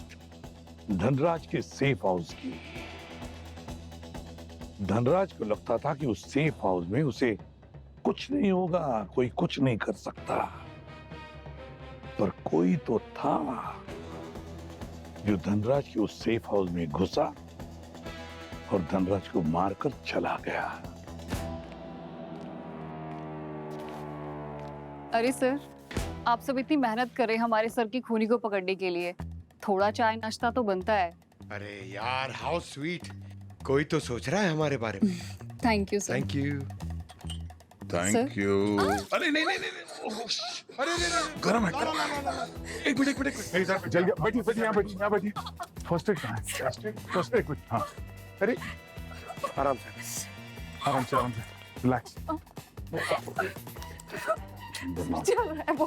धनराज के सेफ हाउस की, धनराज को लगता था कि उस सेफ हाउस में उसे कुछ नहीं होगा, कोई कुछ नहीं कर सकता, पर कोई तो था जो धनराज के उस सेफ हाउस में घुसा और धनराज को मारकर चला गया। अरे सर, आप सब इतनी मेहनत कर रहे हैं हमारे सर की खूनी को पकड़ने के लिए, थोड़ा चाय नाश्ता तो बनता है। अरे यार हाउ स्वीट, कोई तो सोच रहा है हमारे बारे में। Thank you sir. Thank you. Thank you. अरे नहीं नहीं नहीं, अरे नहीं, गरम है, गरम है। एक मिनट इधर जल गया। बैठिए यहाँ बैठिए। फर्स्ट एड कहाँ है? फर्स्ट एड कुछ। हाँ, अरे आराम से रिलैक्स। चल रहा है वो।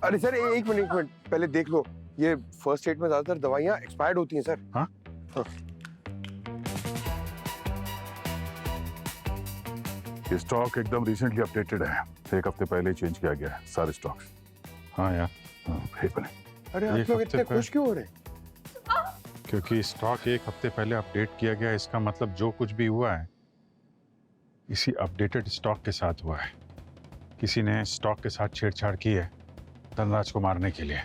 अरे सर एक मिनट पहले देख लो, ये फर्स्ट एड में ज्यादातर दवाइयाँ एक्सपायर्ड होती हैं सर। हाँ? ये स्टॉक एकदम रिसेंटली अपडेटेड है, 1 हफ्ते पहले ही चेंज किया गया है सारे स्टॉक्स। हाँ यार, अरे आप लोग इतने खुश क्यों हो रहे हैं? क्योंकि स्टॉक 1 हफ्ते पहले अपडेट किया गया, इसका मतलब जो कुछ भी हुआ है इसी अपडेटेड स्टॉक के साथ हुआ है। किसी ने स्टॉक के साथ छेड़छाड़ की है धनराज को मारने के लिए।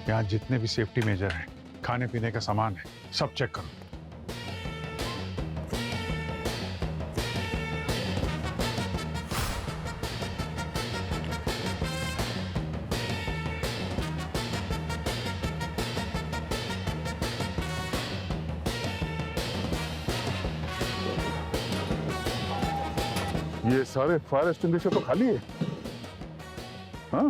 यहाँ जितने भी सेफ्टी मेजर हैं, खाने पीने का सामान है, सब चेक करो। ये सारे फायर एक्सटिंग्विशर तो खाली है। हाँ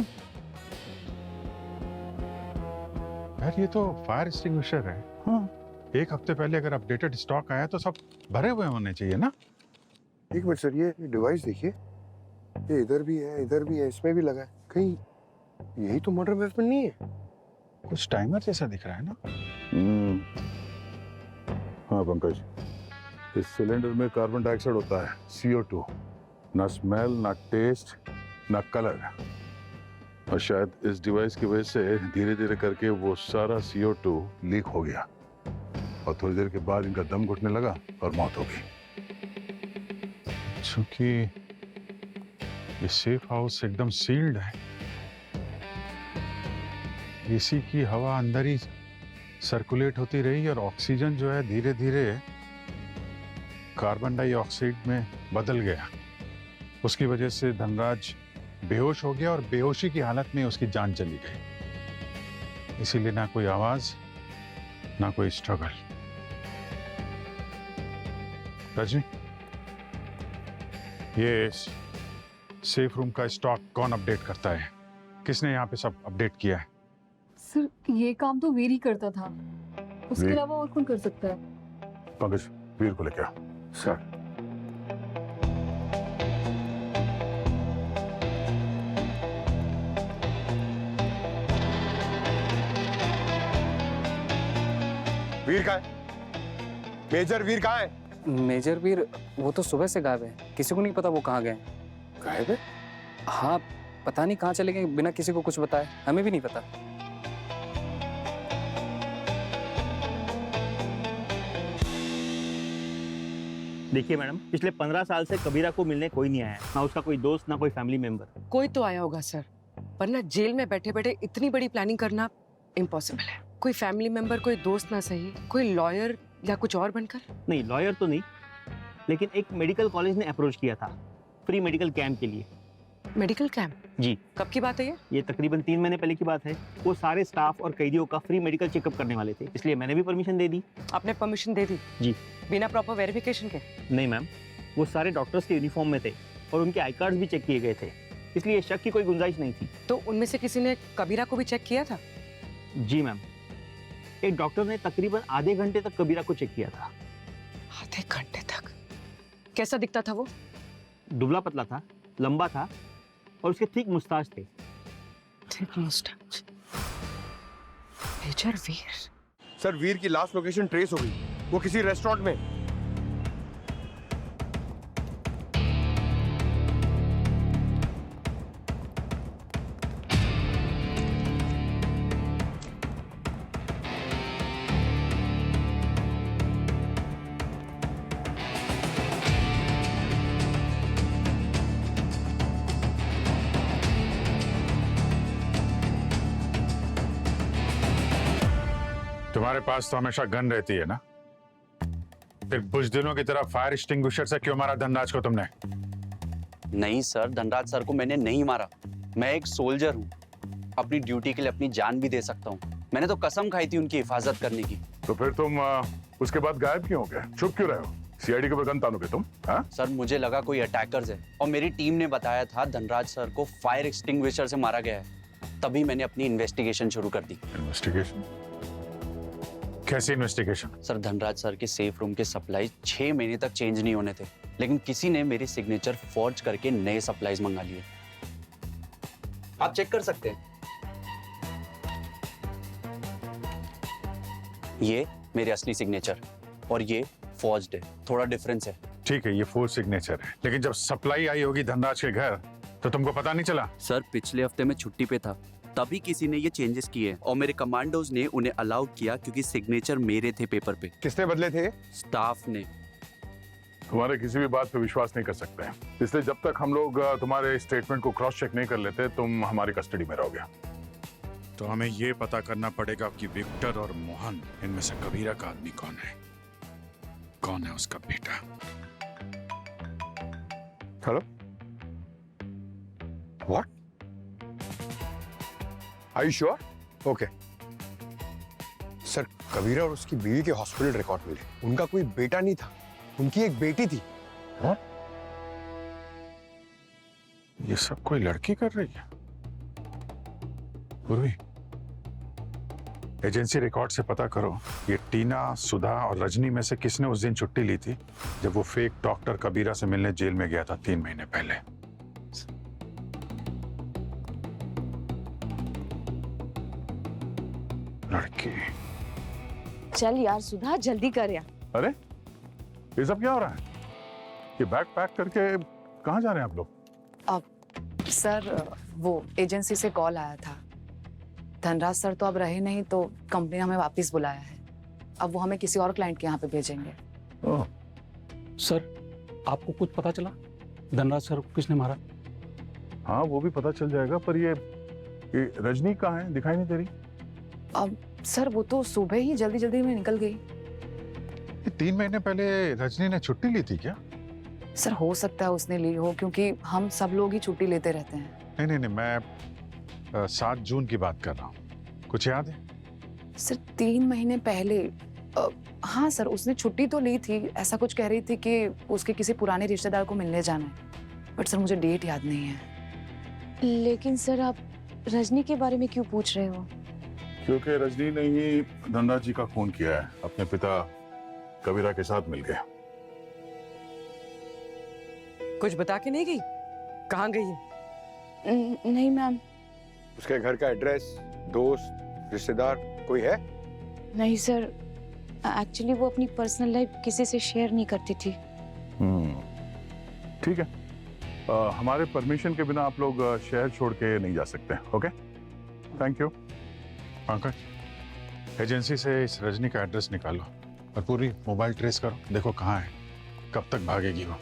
यार, ये तो फायर एक्सटिंग्विशर है। हाँ, 1 हफ्ते पहले अगर अपडेटेड स्टॉक आया तो सब भरे हुए होने चाहिए ना। एक मिनट सर, ये डिवाइस देखिए, ये इधर भी है, इसमें भी लगा है। कहीं यही तो मर्डर वेपन नहीं है? कुछ टाइमर जैसा दिख रहा है ना। हाँ पंकज, इस सिलेंडर में कार्बन डाइऑक्साइड होता है, CO2। ना स्मेल, ना टेस्ट, ना कलर। और शायद इस डिवाइस की वजह से धीरे धीरे करके वो सारा CO2 लीक हो गया और थोड़ी देर के बाद इनका दम घुटने लगा और मौत हो गई। क्योंकि ये सेफ हाउस एकदम सील्ड है, एसी की हवा अंदर ही सर्कुलेट होती रही और ऑक्सीजन जो है धीरे धीरे कार्बन डाइऑक्साइड में बदल गया। उसकी वजह से धनराज बेहोश हो गया और बेहोशी की हालत में उसकी जान चली गई। इसीलिए ना कोई आवाज, ना कोई स्ट्रगल। रजनी, ये सेफ रूम का स्टॉक कौन अपडेट करता है? किसने यहाँ पे सब अपडेट किया है? सर, ये काम तो वीर ही करता था, उसके अलावा और कौन कर सकता है? पंकज, वीर को लेके आ। सर वीर कहाँ है? मेजर वीर कहाँ है? मेजर वीर वो तो सुबह से गायब है, किसी को नहीं पता वो कहाँ गए। गायब है? हाँ, पता नहीं कहाँ चले गए बिना किसी को कुछ बताए, हमें भी नहीं पता। देखिए मैडम, पिछले 15 साल से कबीरा को मिलने कोई नहीं आया, ना उसका कोई दोस्त, ना कोई फैमिली मेंबर। कोई तो आया होगा सर, वरना जेल में बैठे बैठे इतनी बड़ी प्लानिंग करना इम्पॉसिबल है। कोई फैमिली मेंबर, कोई दोस्त ना सही, कोई लॉयर या कुछ और बनकर। नहीं, लॉयर तो नहीं, लेकिन एक मेडिकल कॉलेज ने अप्रोच किया था फ्री मेडिकल कैंप के लिए। Medical camp? जी। कब की बात है ये तकरीबन 3 महीने पहले की बात है। वो सारे स्टाफ और कैदियों का फ्री मेडिकल चेकअप करने वाले थे, इसलिए मैंने भी परमिशन दे दी। आपने परमिशन दे दी? जी। बिना प्रॉपर वेरिफिकेशन के? नहीं मैम, वो सारे डॉक्टर्स के यूनिफॉर्म में थे और उनके आई कार्ड भी चेक किए गए थे, इसलिए शक की कोई गुंजाइश नहीं थी। तो उनमें से किसी ने कबीरा को भी चेक किया था? जी मैम, एक डॉक्टर ने तकरीबन आधे घंटे तक कबीरा को चेक किया था। आधे घंटे तक? कैसा दिखता था वो? दुबला पतला था, लंबा था और उसके ठीक मुस्ताच थे। ठीक मुस्ताच? मेजर वीर? सर, वीर की लास्ट लोकेशन ट्रेस हो गई, वो किसी रेस्टोरेंट में। तुम्हारे पास तो हमेशा गन रहती है ना, फिर बुजदिलों की तरह फायर एक्सटिंग्विशर से क्यों मारा धनराज को तुमने? नहीं सर, धनराज सर को मैंने नहीं मारा। मैं एक सोल्जर हूँ, अपनी ड्यूटी के लिए अपनी जान भी दे सकता हूँ। मैंने तो कसम खाई थी उनकी हिफाजत करने की। तो फिर तुम उसके बाद गायब क्यों हो गए? छुप क्यों रहे हो? सीआईडी के ऊपर गन तानोगे तुम? हाँ? सर मुझे लगा कोई अटैकर्स है और मेरी टीम ने बताया था धनराज सर को फायर एक्सटिंग्विशर से मारा गया है, तभी मैंने अपनी इन्वेस्टिगेशन शुरू कर दी। इन्वेस्टिगेशन? कैसी इन्वेस्टिगेशन? सर धनराज सर के सेफ रूम के सप्लाई 6 महीने तक चेंज नहीं होने थे, लेकिन किसी ने मेरी सिग्नेचर फॉर्ज करके नए सप्लाईज मंगा लिए। आप चेक कर सकते हैं, ये मेरे असली सिग्नेचर और ये फॉर्ज्ड है, थोड़ा डिफरेंस है। ठीक है, ये फुल सिग्नेचर है, लेकिन जब सप्लाई आई होगी धनराज के घर तो तुमको पता नहीं चला? सर पिछले हफ्ते मैं छुट्टी पे था, तभी किसी ने ये चेंजेस किए और मेरे कमांडोज ने उन्हें अलाउ किया क्योंकि सिग्नेचर मेरे थे पेपर पे। किसने बदले थे? स्टाफ ने। तुम्हारे किसी भी बात पे विश्वास नहीं कर सकते हैं, इसलिए जब तक हम लोग तुम्हारे स्टेटमेंट को क्रॉस चेक नहीं कर लेते तुम हमारी कस्टडी में रहोगे। तो हमें ये पता करना पड़ेगा कि विक्टर और मोहन इनमें से कबीरा का आदमी कौन है, कौन है उसका बेटा। Hello, what? Are you sure? Okay sir, Kabira और उसकी बीवी के हॉस्पिटल रिकॉर्ड मिले, उनका कोई बेटा नहीं था, उनकी एक बेटी थी। हाँ? ये सब कोई लड़की कर रही है? पूर्वी, एजेंसी रिकॉर्ड से पता करो ये टीना, सुधा और रजनी में से किसने उस दिन छुट्टी ली थी जब वो फेक डॉक्टर कबीरा से मिलने जेल में गया था 3 महीने पहले। लड़की। चल यार सुधा, जल्दी कर यार। अरे ये सब क्या हो रहा है? ये बैग पैक करके कहाँ जा रहे हैं आप लोग? सर वो एजेंसी से कॉल आया था, धनराज सर तो अब रहे नहीं तो कंपनी हमें वापस बुलाया है। अब वो हमें किसी और क्लाइंट के यहाँ पे भेजेंगे। सर आपको कुछ पता चला धनराज सर को किसने मारा? हाँ वो भी पता चल जाएगा, पर ये रजनी कहाँ है? दिखाई नहीं दे रही। अब सर वो तो सुबह ही जल्दी जल्दी में निकल गई। ये 3 महीने पहले रजनी ने छुट्टी ली थी क्या? सर हो सकता है उसने ली हो, क्योंकि हम सब लोग ही छुट्टी लेते रहते हैं। नहीं, मैं 7 जून की बात कर रहा हूँ, कुछ याद है? सर 3 महीने पहले हाँ सर, उसने छुट्टी तो ली थी, ऐसा कुछ कह रही थी कि उसके किसी पुराने रिश्तेदार को मिलने जाना है, बट सर मुझे डेट याद नहीं है। लेकिन सर आप रजनी के बारे में क्यों पूछ रहे हो? क्योंकि रजनी ने ही धनराज जी का खून किया है, अपने पिता कबीरा के साथ मिल गया। कुछ बता के नहीं गई? कहाँ गई है? नहीं मैम। उसके घर का एड्रेस, दोस्त, रिश्तेदार कोई है? नहीं सर, एक्चुअली वो अपनी पर्सनल लाइफ किसी से शेयर नहीं करती थी। ठीक है, हमारे परमिशन के बिना आप लोग शहर छोड़ के नहीं जा सकते। Okay, thank you. Pankaj, agency से इस रजनी का एड्रेस निकालो और पूरी मोबाइल ट्रेस करो, देखो कहाँ है, कब तक भागेगी वो।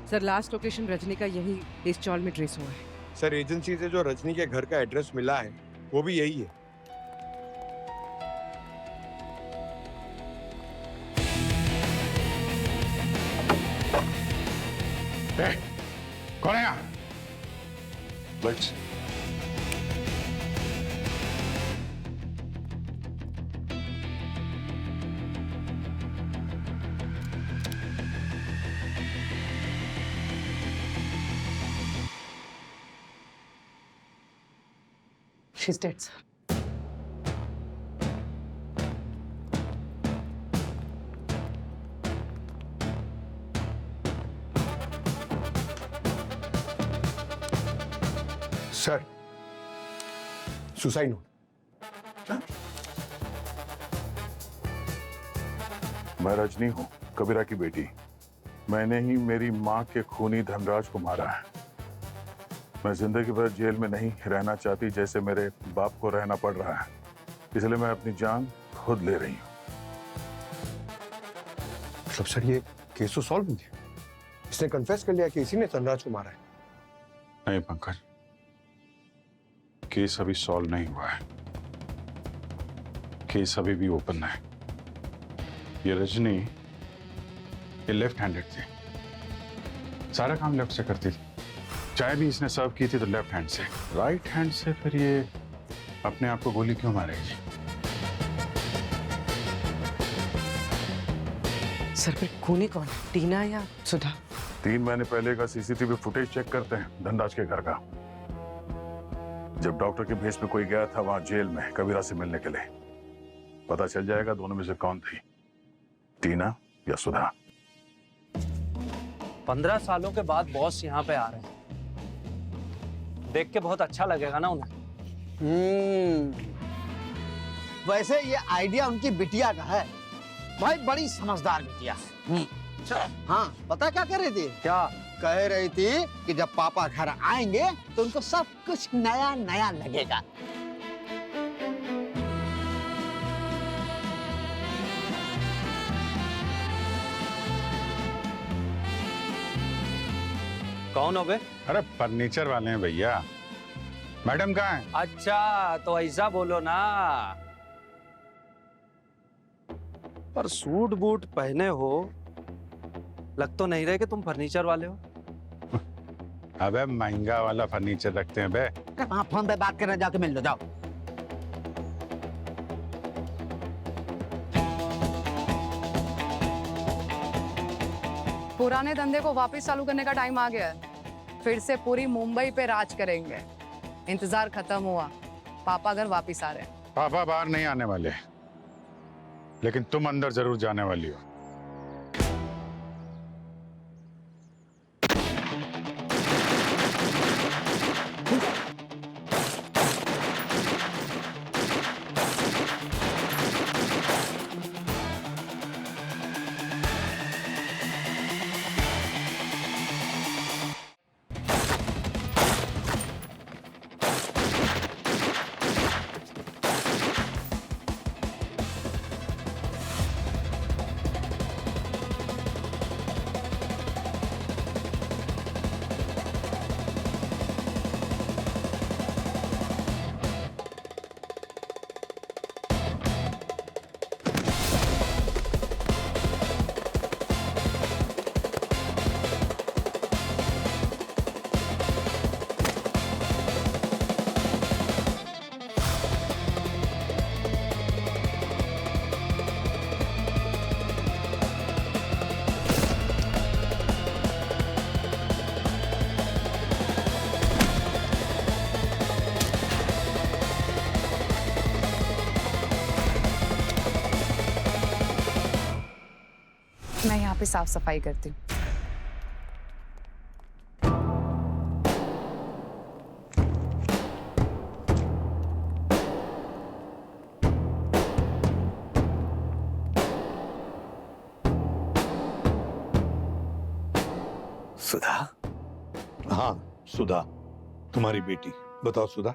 सर लास्ट लोकेशन रजनी का यही इस चौल में ट्रेस हुआ है। सर एजेंसी से जो रजनी के घर का एड्रेस मिला है वो भी यही है। कौन है यहाँ? Lights. She's dead, sir. Sir, suicide note. मैं रजनी हूँ, कबीरा की बेटी। मैंने ही मेरी माँ के खूनी धनराज को मारा है। मैं जिंदगी भर जेल में नहीं रहना चाहती जैसे मेरे बाप को रहना पड़ रहा है, इसलिए मैं अपनी जान खुद ले रही हूँ। मतलब सर ये केस तो सॉल्व हो गया? इसने कन्फेस कर लिया कि इसी ने धनराज को मारा है? नहीं पंकज, केस अभी सॉल्व नहीं हुआ है। केस अभी भी ओपन है। ये रजनी, ये लेफ्ट हैंडेड थी, सारा काम लेफ्ट से करती थी। चाय भी इसने सर्व की थी तो लेफ्ट हैंड से, राइट हैंड से फिर ये अपने आप को गोली क्यों मारेगी? सर फिर खूनी कौन है, टीना या सुधा? 3 महीने पहले का सीसीटीवी फुटेज चेक करते हैं धनराज के घर का। जब डॉक्टर के भेस में कोई गया था वहां जेल में कबीरा से मिलने के लिए। पता चल जाएगा दोनों में से कौन थी, टीना या सुधा। 15 सालों के बाद बॉस यहाँ पे आ रहे हैं, देख के बहुत अच्छा लगेगा ना उन्हें। वैसे ये आइडिया उनकी बिटिया का है भाई, बड़ी समझदार बिटिया। हाँ, पता क्या कर रही थी? क्या कह रही थी कि जब पापा घर आएंगे तो उनको सब कुछ नया नया लगेगा। कौन हो बे? अरे फर्नीचर वाले हैं भैया। मैडम कहाँ हैं? अच्छा तो ऐसा बोलो ना। पर सूट बूट पहने हो, लग तो नहीं रहे कि तुम फर्नीचर वाले हो। अबे महंगा वाला फर्नीचर रखते हैं बे। वहाँ फोन पे बात करने जाके मिल लो, जाओ। पुराने धंधे को वापस चालू करने का टाइम आ गया है। फिर से पूरी मुंबई पे राज करेंगे। इंतजार खत्म हुआ, पापा घर वापस आ रहे हैं। पापा बाहर नहीं आने वाले, लेकिन तुम अंदर जरूर जाने वाली हो। मैं यहाँ पे साफ सफाई करती हूँ। सुधा? हाँ सुधा, तुम्हारी बेटी। बताओ सुधा,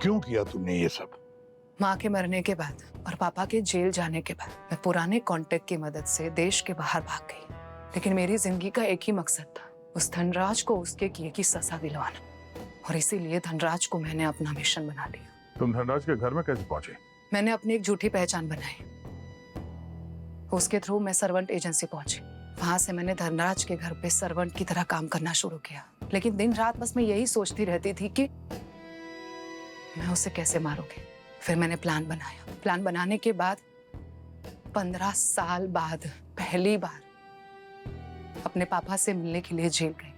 क्यों किया तुमने ये सब? माँ के मरने के बाद और पापा के जेल जाने के बाद मैं पुराने कांटेक्ट की मदद से देश के बाहर भाग गई। लेकिन मेरी जिंदगी का एक ही मकसद था, उस धनराज को उसके किए की सजा दिलवाना। और इसीलिए धनराज को मैंने अपना मिशन बना लिया। तुम धनराज के घर में कैसे पहुंचे? मैंने अपनी एक झूठी पहचान बनाई, उसके थ्रू मैं सर्वेंट एजेंसी पहुंची। वहां से मैंने धनराज के घर पे सर्वेंट की तरह काम करना शुरू किया, लेकिन दिन रात बस मैं यही सोचती रहती थी कि मैं उसे कैसे मारूंगी। फिर मैंने प्लान बनाया। प्लान बनाने के बाद 15 साल बाद पहली बार अपने पापा से मिलने के लिए जेल गई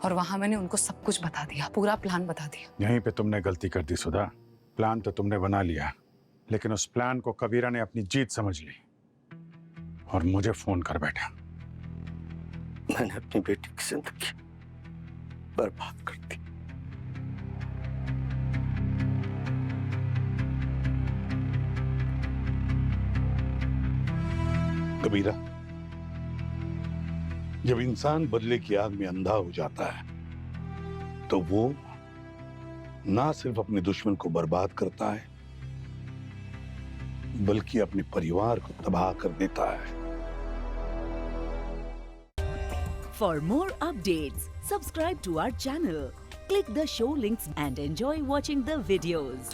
और वहां मैंने उनको सब कुछ बता दिया, पूरा प्लान बता दिया। यहीं पे तुमने गलती कर दी सुधा। प्लान तो तुमने बना लिया, लेकिन उस प्लान को कबीरा ने अपनी जीत समझ ली और मुझे फोन कर बैठा। मैंने अपनी बेटी की जिंदगी बर्बाद कर दी। कबीरा, जब इंसान बदले की आग में अंधा हो जाता है तो वो ना सिर्फ अपने दुश्मन को बर्बाद करता है बल्कि अपने परिवार को तबाह कर देता है। For more updates, subscribe to our channel, click the show links and enjoy watching the videos.